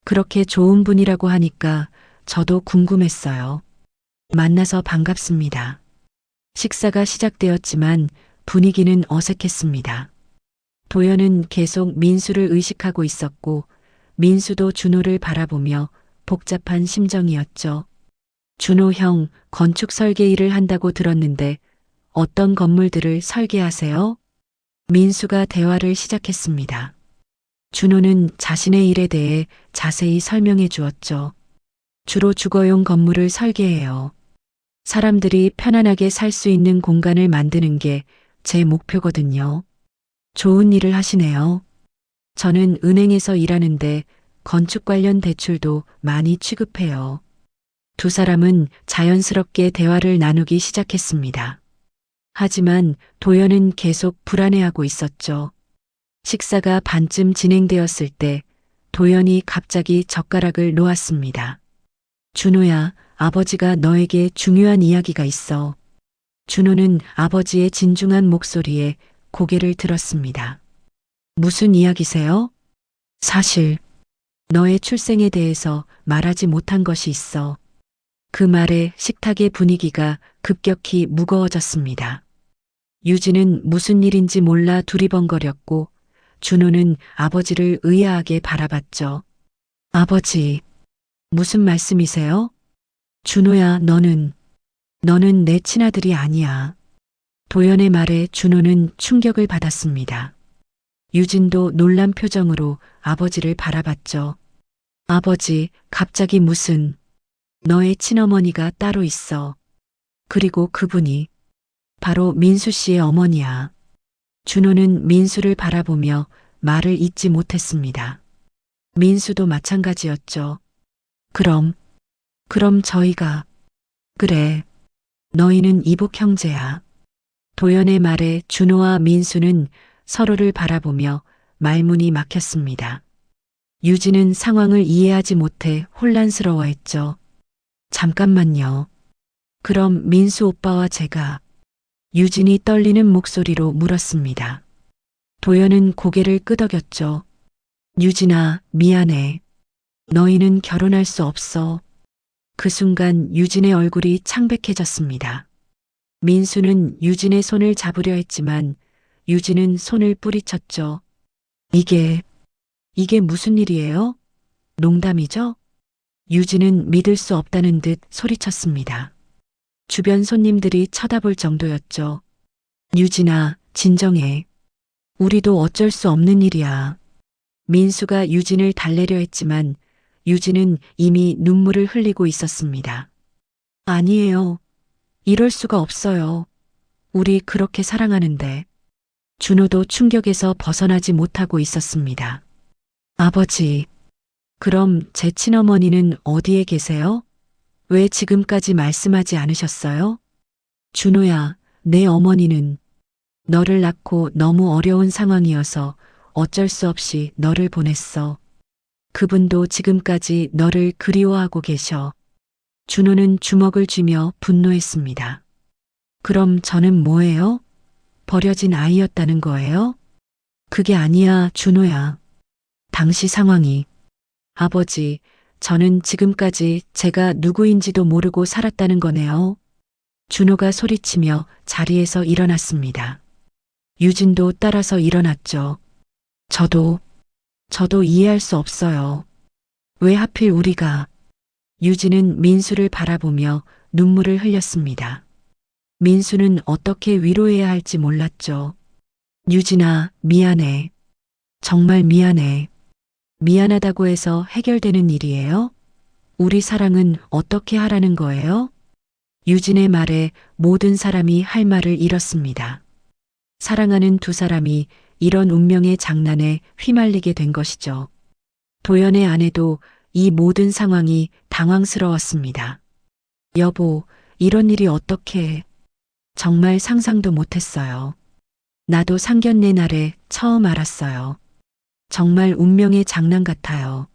그렇게 좋은 분이라고 하니까 저도 궁금했어요. 만나서 반갑습니다. 식사가 시작되었지만 분위기는 어색했습니다. 도연은 계속 민수를 의식하고 있었고 민수도 준호를 바라보며 복잡한 심정이었죠. 준호 형, 건축 설계 일을 한다고 들었는데 어떤 건물들을 설계하세요? 민수가 대화를 시작했습니다. 준호는 자신의 일에 대해 자세히 설명해 주었죠. 주로 주거용 건물을 설계해요. 사람들이 편안하게 살 수 있는 공간을 만드는 게 제 목표거든요. 좋은 일을 하시네요. 저는 은행에서 일하는데 건축 관련 대출도 많이 취급해요. 두 사람은 자연스럽게 대화를 나누기 시작했습니다. 하지만 도연은 계속 불안해하고 있었죠. 식사가 반쯤 진행되었을 때 도연이 갑자기 젓가락을 놓았습니다. 준호야, 아버지가 너에게 중요한 이야기가 있어. 준호는 아버지의 진중한 목소리에 고개를 들었습니다. 무슨 이야기세요? 사실 너의 출생에 대해서 말하지 못한 것이 있어. 그 말에 식탁의 분위기가 급격히 무거워졌습니다. 유진은 무슨 일인지 몰라 두리번거렸고 준호는 아버지를 의아하게 바라봤죠. 아버지, 무슨 말씀이세요? 준호야, 너는 내 친아들이 아니야. 도연의 말에 준호는 충격을 받았습니다. 유진도 놀란 표정으로 아버지를 바라봤죠. 아버지, 갑자기 무슨, 너의 친어머니가 따로 있어. 그리고 그분이 바로 민수 씨의 어머니야. 준호는 민수를 바라보며 말을 잇지 못했습니다. 민수도 마찬가지였죠. 그럼 저희가, 그래, 너희는 이복 형제야. 도연의 말에 준호와 민수는 서로를 바라보며 말문이 막혔습니다. 유진은 상황을 이해하지 못해 혼란스러워했죠. 잠깐만요. 그럼 민수 오빠와 제가, 유진이 떨리는 목소리로 물었습니다. 도연은 고개를 끄덕였죠. 유진아, 미안해. 너희는 결혼할 수 없어. 그 순간 유진의 얼굴이 창백해졌습니다. 민수는 유진의 손을 잡으려 했지만 유진은 손을 뿌리쳤죠. 이게 무슨 일이에요? 농담이죠? 유진은 믿을 수 없다는 듯 소리쳤습니다. 주변 손님들이 쳐다볼 정도였죠. 유진아, 진정해. 우리도 어쩔 수 없는 일이야. 민수가 유진을 달래려 했지만 유진은 이미 눈물을 흘리고 있었습니다. 아니에요. 이럴 수가 없어요. 우리 그렇게 사랑하는데. 준호도 충격에서 벗어나지 못하고 있었습니다. 아버지, 그럼 제 친어머니는 어디에 계세요? 왜 지금까지 말씀하지 않으셨어요? 준호야, 내 어머니는 너를 낳고 너무 어려운 상황이어서 어쩔 수 없이 너를 보냈어. 그분도 지금까지 너를 그리워하고 계셔. 준호는 주먹을 쥐며 분노했습니다. 그럼 저는 뭐예요? 버려진 아이였다는 거예요? 그게 아니야, 준호야. 당시 상황이. 아버지, 저는 지금까지 제가 누구인지도 모르고 살았다는 거네요. 준호가 소리치며 자리에서 일어났습니다. 유진도 따라서 일어났죠. 저도 이해할 수 없어요. 왜 하필 우리가. 유진은 민수를 바라보며 눈물을 흘렸습니다. 민수는 어떻게 위로해야 할지 몰랐죠. 유진아, 미안해. 정말 미안해. 미안하다고 해서 해결되는 일이에요? 우리 사랑은 어떻게 하라는 거예요? 유진의 말에 모든 사람이 할 말을 잃었습니다. 사랑하는 두 사람이 이런 운명의 장난에 휘말리게 된 것이죠. 도연의 아내도 이 모든 상황이 당황스러웠습니다. 여보, 이런 일이 어떻게. 정말 상상도 못했어요. 나도 상견례 날에 처음 알았어요. 정말 운명의 장난 같아요.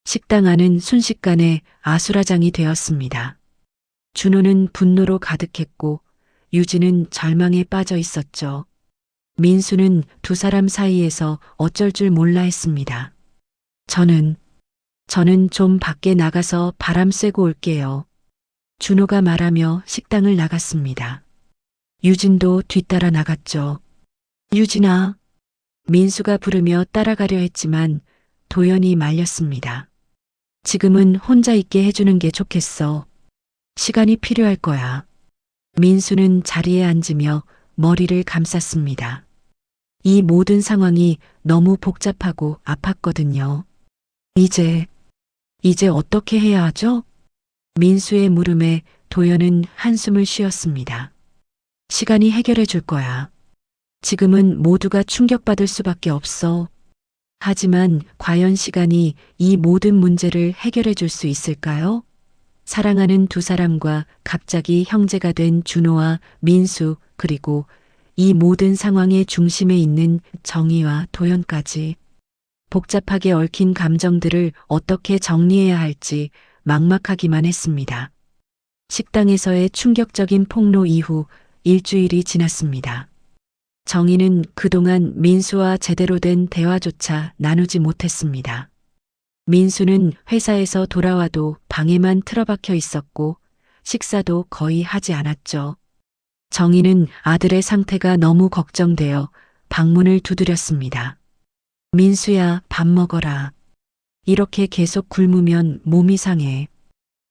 식당 안은 순식간에 아수라장이 되었습니다. 준호는 분노로 가득했고 유진은 절망에 빠져 있었죠. 민수는 두 사람 사이에서 어쩔 줄 몰라 했습니다. 저는 좀 밖에 나가서 바람 쐬고 올게요. 준호가 말하며 식당을 나갔습니다. 유진도 뒤따라 나갔죠. 유진아. 민수가 부르며 따라가려 했지만 도연이 말렸습니다. 지금은 혼자 있게 해주는 게 좋겠어. 시간이 필요할 거야. 민수는 자리에 앉으며 머리를 감쌌습니다. 이 모든 상황이 너무 복잡하고 아팠거든요. 이제 어떻게 해야 하죠? 민수의 물음에 도연은 한숨을 쉬었습니다. 시간이 해결해 줄 거야. 지금은 모두가 충격받을 수밖에 없어. 하지만 과연 시간이 이 모든 문제를 해결해 줄 수 있을까요? 사랑하는 두 사람과 갑자기 형제가 된 준호와 민수, 그리고 이 모든 상황의 중심에 있는 정희와 도연까지. 복잡하게 얽힌 감정들을 어떻게 정리해야 할지 막막하기만 했습니다. 식당에서의 충격적인 폭로 이후 일주일이 지났습니다. 정희는 그동안 민수와 제대로 된 대화조차 나누지 못했습니다. 민수는 회사에서 돌아와도 방에만 틀어박혀 있었고 식사도 거의 하지 않았죠. 정희는 아들의 상태가 너무 걱정되어 방문을 두드렸습니다. 민수야, 밥 먹어라. 이렇게 계속 굶으면 몸이 상해.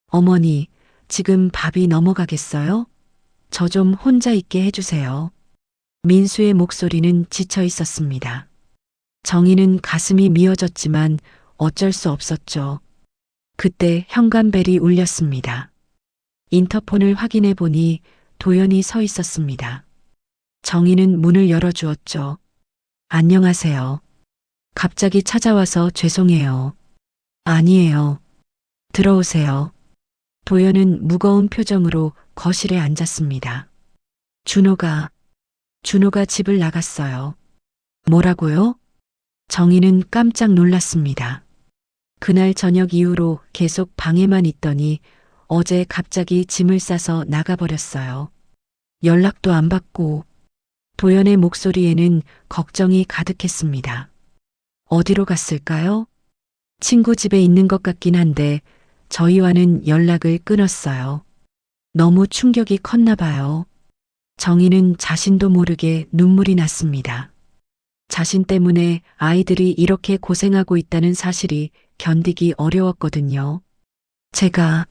어머니, 지금 밥이 넘어가겠어요? 저 좀 혼자 있게 해주세요. 민수의 목소리는 지쳐 있었습니다. 정희는 가슴이 미어졌지만 어쩔 수 없었죠. 그때 현관벨이 울렸습니다. 인터폰을 확인해 보니 도연이 서 있었습니다. 정희는 문을 열어주었죠. 안녕하세요. 갑자기 찾아와서 죄송해요. 아니에요. 들어오세요. 도연은 무거운 표정으로 거실에 앉았습니다. 준호가 집을 나갔어요. 뭐라고요? 정희는 깜짝 놀랐습니다. 그날 저녁 이후로 계속 방에만 있더니 어제 갑자기 짐을 싸서 나가버렸어요. 연락도 안 받고. 도연의 목소리에는 걱정이 가득했습니다. 어디로 갔을까요? 친구 집에 있는 것 같긴 한데 저희와는 연락을 끊었어요. 너무 충격이 컸나 봐요. 정희는 자신도 모르게 눈물이 났습니다. 자신 때문에 아이들이 이렇게 고생하고 있다는 사실이 견디기 어려웠거든요. 제가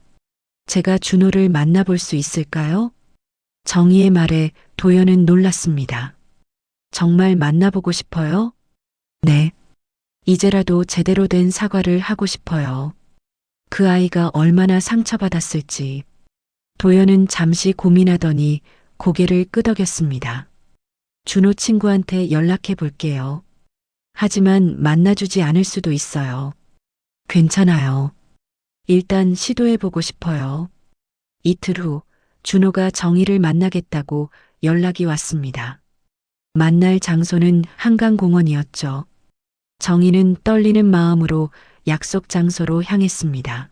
제가 준호를 만나볼 수 있을까요? 정희의 말에 도연은 놀랐습니다. 정말 만나보고 싶어요? 네. 이제라도 제대로 된 사과를 하고 싶어요. 그 아이가 얼마나 상처받았을지. 도연은 잠시 고민하더니 고개를 끄덕였습니다. 준호 친구한테 연락해 볼게요. 하지만 만나주지 않을 수도 있어요. 괜찮아요. 일단 시도해 보고 싶어요. 이틀 후 준호가 정희를 만나겠다고 연락이 왔습니다. 만날 장소는 한강공원이었죠. 정희는 떨리는 마음으로 약속 장소로 향했습니다.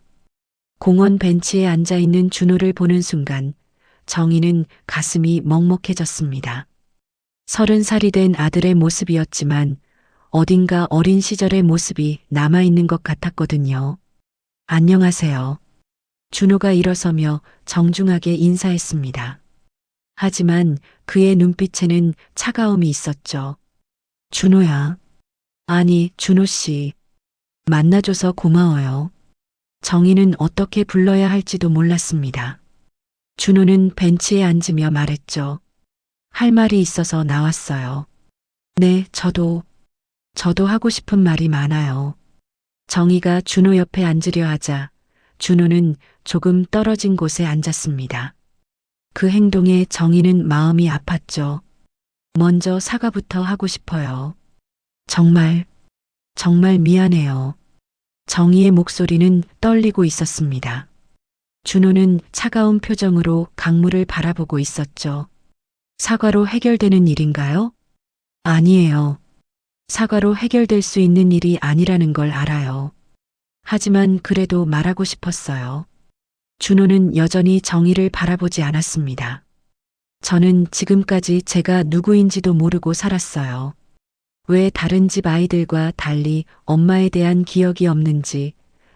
공원 벤치에 앉아 있는 준호를 보는 순간 정희는 가슴이 먹먹해졌습니다. 30살이 된 아들의 모습이었지만 어딘가 어린 시절의 모습이 남아있는 것 같았거든요. 안녕하세요. 준호가 일어서며 정중하게 인사했습니다. 하지만 그의 눈빛에는 차가움이 있었죠. 준호야. 아니, 준호 씨. 만나줘서 고마워요. 정희는 어떻게 불러야 할지도 몰랐습니다. 준호는 벤치에 앉으며 말했죠. 할 말이 있어서 나왔어요. 네, 저도 하고 싶은 말이 많아요. 정희가 준호 옆에 앉으려 하자 준호는 조금 떨어진 곳에 앉았습니다. 그 행동에 정희는 마음이 아팠죠. 먼저 사과부터 하고 싶어요. 정말 미안해요. 정희의 목소리는 떨리고 있었습니다. 준호는 차가운 표정으로 강물을 바라보고 있었죠. 사과로 해결되는 일인가요? 아니에요. 사과로 해결될 수 있는 일이 아니라는 걸 알아요. 하지만 그래도 말하고 싶었어요. 준호는 여전히 정희를 바라보지 않았습니다. 저는 지금까지 제가 누구인지도 모르고 살았어요. 왜 다른 집 아이들과 달리 엄마에 대한 기억이 없는지,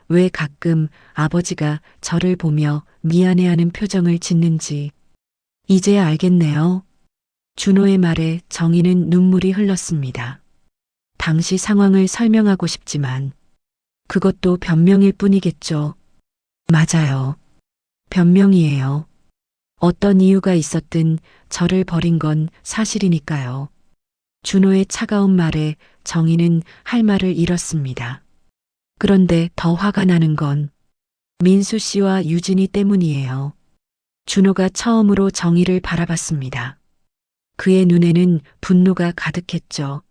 왜 가끔 아버지가 저를 보며 미안해하는 표정을 짓는지. 이제야 알겠네요. 준호의 말에 정희는 눈물이 흘렀습니다. 당시 상황을 설명하고 싶지만 그것도 변명일 뿐이겠죠. 맞아요. 변명이에요. 어떤 이유가 있었든 저를 버린 건 사실이니까요. 준호의 차가운 말에 정희는 할 말을 잃었습니다. 그런데 더 화가 나는 건 민수 씨와 유진이 때문이에요. 준호가 처음으로 정희를 바라봤습니다. 그의 눈에는 분노가 가득했죠.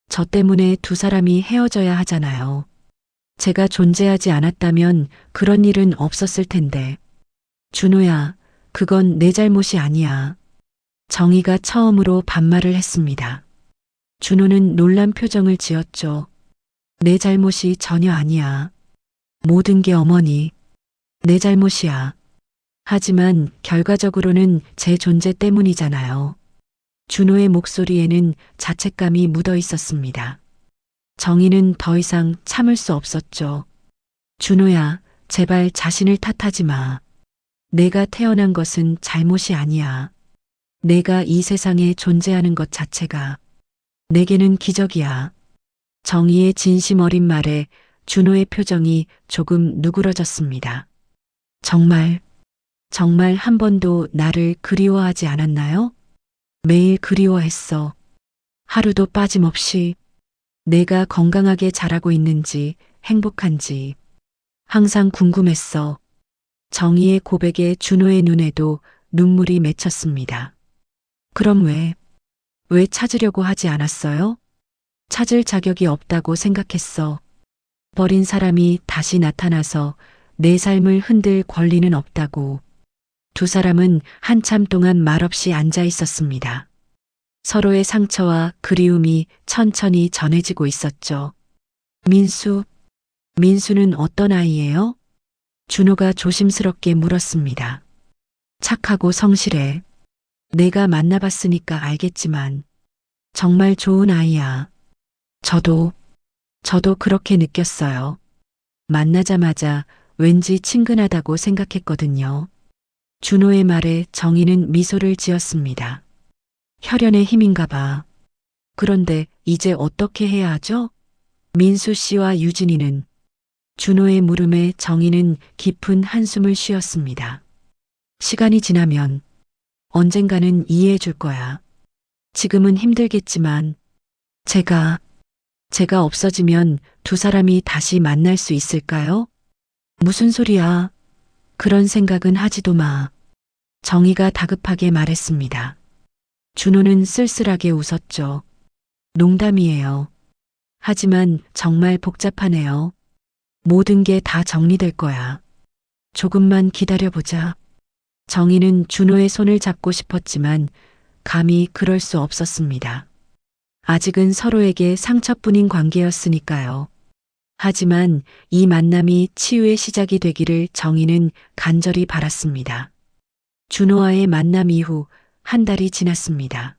저 때문에 두 사람이 헤어져야 하잖아요. 제가 존재하지 않았다면 그런 일은 없었을 텐데. 준호야, 그건 내 잘못이 아니야. 정희가 처음으로 반말을 했습니다. 준호는 놀란 표정을 지었죠. 내 잘못이 전혀 아니야. 모든 게 어머니. 내 잘못이야. 하지만 결과적으로는 제 존재 때문이잖아요. 준호의 목소리에는 자책감이 묻어 있었습니다. 정희는 더 이상 참을 수 없었죠. 준호야, 제발 자신을 탓하지 마. 내가 태어난 것은 잘못이 아니야. 내가 이 세상에 존재하는 것 자체가 내게는 기적이야. 정희의 진심 어린 말에 준호의 표정이 조금 누그러졌습니다. 정말 한 번도 나를 그리워하지 않았나요? 매일 그리워했어. 하루도 빠짐없이 내가 건강하게 자라고 있는지 행복한지 항상 궁금했어. 정희의 고백에 준호의 눈에도 눈물이 맺혔습니다. 그럼 왜 찾으려고 하지 않았어요? 찾을 자격이 없다고 생각했어. 버린 사람이 다시 나타나서 내 삶을 흔들 권리는 없다고. 두 사람은 한참 동안 말없이 앉아 있었습니다. 서로의 상처와 그리움이 천천히 전해지고 있었죠. 민수는 어떤 아이예요? 준호가 조심스럽게 물었습니다. 착하고 성실해. 내가 만나봤으니까 알겠지만 정말 좋은 아이야. 저도 그렇게 느꼈어요. 만나자마자 왠지 친근하다고 생각했거든요. 준호의 말에 정희는 미소를 지었습니다. 혈연의 힘인가 봐. 그런데 이제 어떻게 해야 하죠? 민수 씨와 유진이는 준호의 물음에 정희는 깊은 한숨을 쉬었습니다. 시간이 지나면 언젠가는 이해해 줄 거야. 지금은 힘들겠지만 제가 없어지면 두 사람이 다시 만날 수 있을까요? 무슨 소리야. 그런 생각은 하지도 마. 정희가 다급하게 말했습니다. 준호는 쓸쓸하게 웃었죠. 농담이에요. 하지만 정말 복잡하네요. 모든 게 다 정리될 거야. 조금만 기다려보자. 정희는 준호의 손을 잡고 싶었지만 감히 그럴 수 없었습니다. 아직은 서로에게 상처뿐인 관계였으니까요. 하지만 이 만남이 치유의 시작이 되기를 정희는 간절히 바랐습니다. 준호와의 만남 이후 한 달이 지났습니다.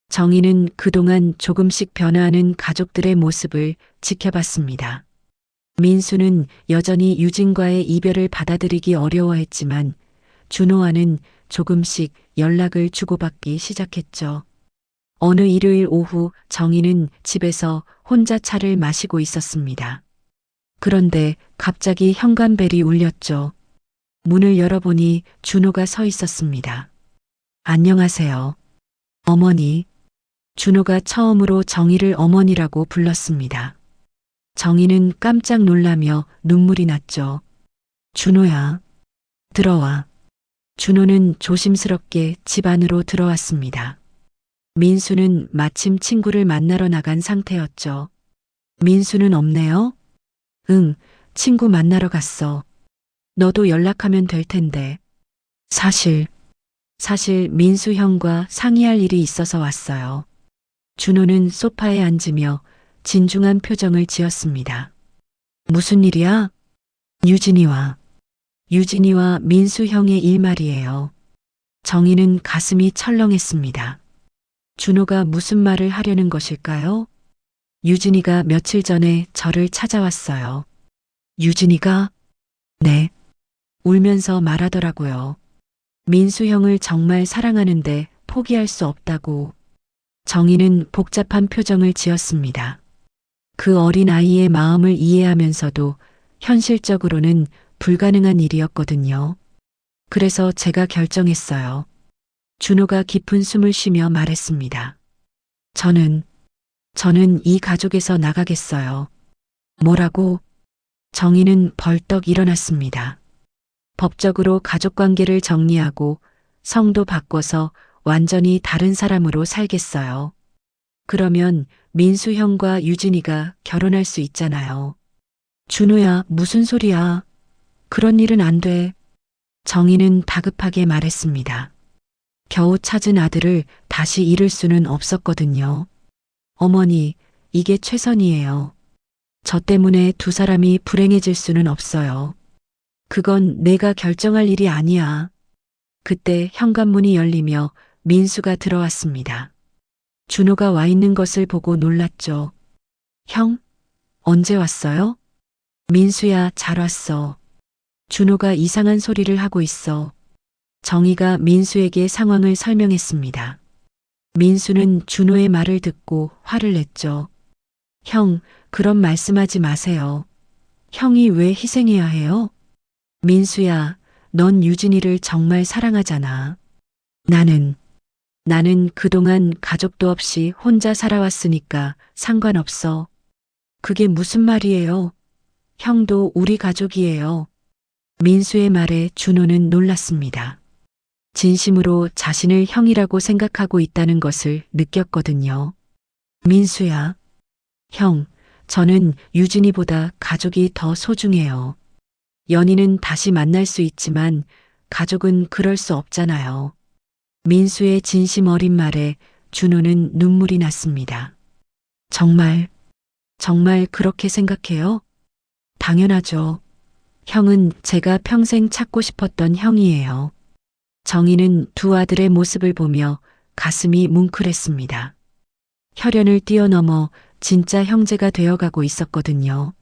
정희는 그동안 조금씩 변화하는 가족들의 모습을 지켜봤습니다. 민수는 여전히 유진과의 이별을 받아들이기 어려워했지만 준호와는 조금씩 연락을 주고받기 시작했죠. 어느 일요일 오후 정희는 집에서 혼자 차를 마시고 있었습니다. 그런데 갑자기 현관벨이 울렸죠. 문을 열어보니 준호가 서 있었습니다. 안녕하세요. 어머니. 준호가 처음으로 정희를 어머니라고 불렀습니다. 정희는 깜짝 놀라며 눈물이 났죠. 준호야. 들어와. 준호는 조심스럽게 집 안으로 들어왔습니다. 민수는 마침 친구를 만나러 나간 상태였죠. 민수는 없네요? 응, 친구 만나러 갔어. 너도 연락하면 될 텐데. 사실 민수 형과 상의할 일이 있어서 왔어요. 준호는 소파에 앉으며 진중한 표정을 지었습니다. 무슨 일이야? 유진이와 민수 형의 일 말이에요. 정희는 가슴이 철렁했습니다. 준호가 무슨 말을 하려는 것일까요? 유진이가 며칠 전에 저를 찾아왔어요. 유진이가? 네. 울면서 말하더라고요. 민수 형을 정말 사랑하는데 포기할 수 없다고. 정희는 복잡한 표정을 지었습니다. 그 어린 아이의 마음을 이해하면서도 현실적으로는 불가능한 일이었거든요. 그래서 제가 결정했어요. 준호가 깊은 숨을 쉬며 말했습니다. 저는 이 가족에서 나가겠어요. 뭐라고? 정희는 벌떡 일어났습니다. 법적으로 가족관계를 정리하고 성도 바꿔서 완전히 다른 사람으로 살겠어요. 그러면 민수 형과 유진이가 결혼할 수 있잖아요. 준호야, 무슨 소리야. 그런 일은 안 돼. 정희는 다급하게 말했습니다. 겨우 찾은 아들을 다시 잃을 수는 없었거든요. 어머니, 이게 최선이에요. 저 때문에 두 사람이 불행해질 수는 없어요. 그건 내가 결정할 일이 아니야. 그때 현관문이 열리며 민수가 들어왔습니다. 준호가 와 있는 것을 보고 놀랐죠. 형? 언제 왔어요? 민수야, 잘 왔어. 준호가 이상한 소리를 하고 있어. 정희가 민수에게 상황을 설명했습니다. 민수는 준호의 말을 듣고 화를 냈죠. 형, 그런 말씀하지 마세요. 형이 왜 희생해야 해요? 민수야, 넌 유진이를 정말 사랑하잖아. 나는 그동안 가족도 없이 혼자 살아왔으니까 상관없어. 그게 무슨 말이에요? 형도 우리 가족이에요. 민수의 말에 준호는 놀랐습니다. 진심으로 자신을 형이라고 생각하고 있다는 것을 느꼈거든요. 민수야. 형, 저는 유진이보다 가족이 더 소중해요. 연인은 다시 만날 수 있지만 가족은 그럴 수 없잖아요. 민수의 진심 어린 말에 준호는 눈물이 났습니다. 정말 그렇게 생각해요? 당연하죠. 형은 제가 평생 찾고 싶었던 형이에요. 정희는 두 아들의 모습을 보며 가슴이 뭉클했습니다. 혈연을 뛰어넘어 진짜 형제가 되어가고 있었거든요.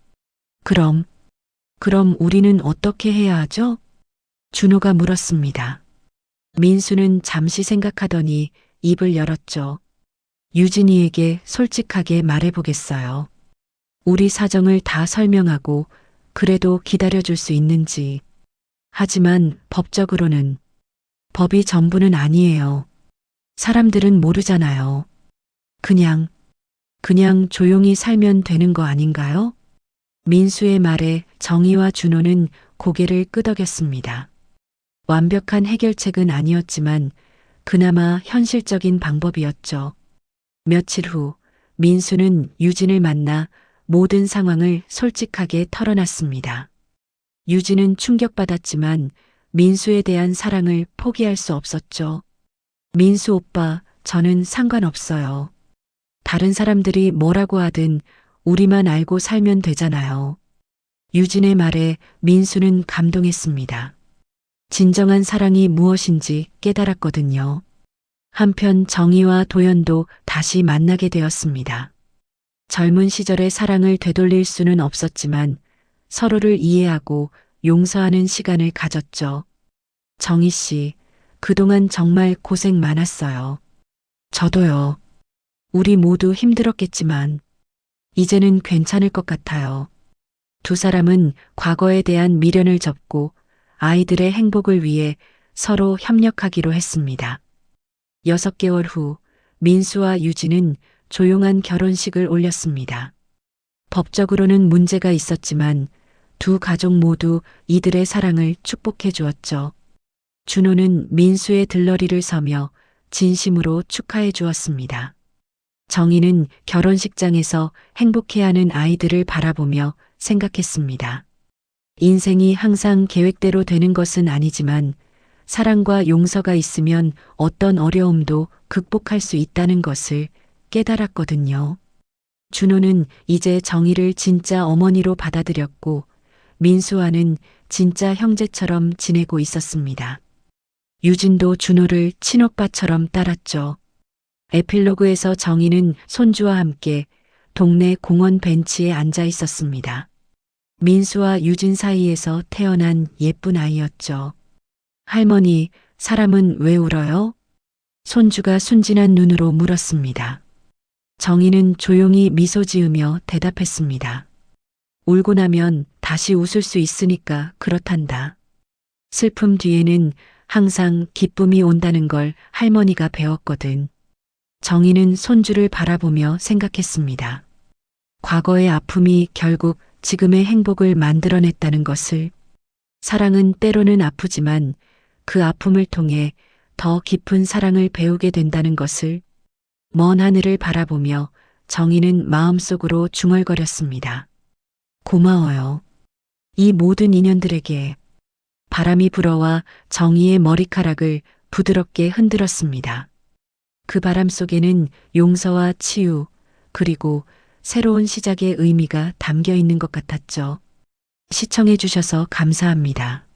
그럼 우리는 어떻게 해야 하죠? 준호가 물었습니다. 민수는 잠시 생각하더니 입을 열었죠. 유진이에게 솔직하게 말해보겠어요. 우리 사정을 다 설명하고 그래도 기다려줄 수 있는지. 하지만 법적으로는 법이 전부는 아니에요. 사람들은 모르잖아요. 그냥 조용히 살면 되는 거 아닌가요? 민수의 말에 정희와 준호는 고개를 끄덕였습니다. 완벽한 해결책은 아니었지만 그나마 현실적인 방법이었죠. 며칠 후 민수는 유진을 만나 모든 상황을 솔직하게 털어놨습니다. 유진은 충격받았지만 민수에 대한 사랑을 포기할 수 없었죠. 민수 오빠, 저는 상관없어요. 다른 사람들이 뭐라고 하든 우리만 알고 살면 되잖아요. 유진의 말에 민수는 감동했습니다. 진정한 사랑이 무엇인지 깨달았거든요. 한편 정희와 도연도 다시 만나게 되었습니다. 젊은 시절의 사랑을 되돌릴 수는 없었지만 서로를 이해하고 용서하는 시간을 가졌죠. 정희 씨, 그동안 정말 고생 많았어요. 저도요. 우리 모두 힘들었겠지만 이제는 괜찮을 것 같아요. 두 사람은 과거에 대한 미련을 접고 아이들의 행복을 위해 서로 협력하기로 했습니다. 6개월 후 민수와 유진은 조용한 결혼식을 올렸습니다. 법적으로는 문제가 있었지만 두 가족 모두 이들의 사랑을 축복해 주었죠. 준호는 민수의 들러리를 서며 진심으로 축하해 주었습니다. 정희는 결혼식장에서 행복해하는 아이들을 바라보며 생각했습니다. 인생이 항상 계획대로 되는 것은 아니지만 사랑과 용서가 있으면 어떤 어려움도 극복할 수 있다는 것을 깨달았거든요. 준호는 이제 정희를 진짜 어머니로 받아들였고 민수와는 진짜 형제처럼 지내고 있었습니다. 유진도 준호를 친오빠처럼 따랐죠. 에필로그에서 정희는 손주와 함께 동네 공원 벤치에 앉아 있었습니다. 민수와 유진 사이에서 태어난 예쁜 아이였죠. 할머니, 사람은 왜 울어요? 손주가 순진한 눈으로 물었습니다. 정희는 조용히 미소 지으며 대답했습니다. 울고 나면 다시 웃을 수 있으니까 그렇단다. 슬픔 뒤에는 항상 기쁨이 온다는 걸 할머니가 배웠거든. 정희는 손주를 바라보며 생각했습니다. 과거의 아픔이 결국 지금의 행복을 만들어냈다는 것을. 사랑은 때로는 아프지만 그 아픔을 통해 더 깊은 사랑을 배우게 된다는 것을. 먼 하늘을 바라보며 정희는 마음속으로 중얼거렸습니다. 고마워요. 이 모든 인연들에게. 바람이 불어와 정희의 머리카락을 부드럽게 흔들었습니다. 그 바람 속에는 용서와 치유, 그리고 새로운 시작의 의미가 담겨 있는 것 같았죠. 시청해 주셔서 감사합니다.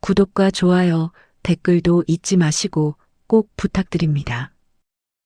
구독과 좋아요, 댓글도 잊지 마시고 꼭 부탁드립니다.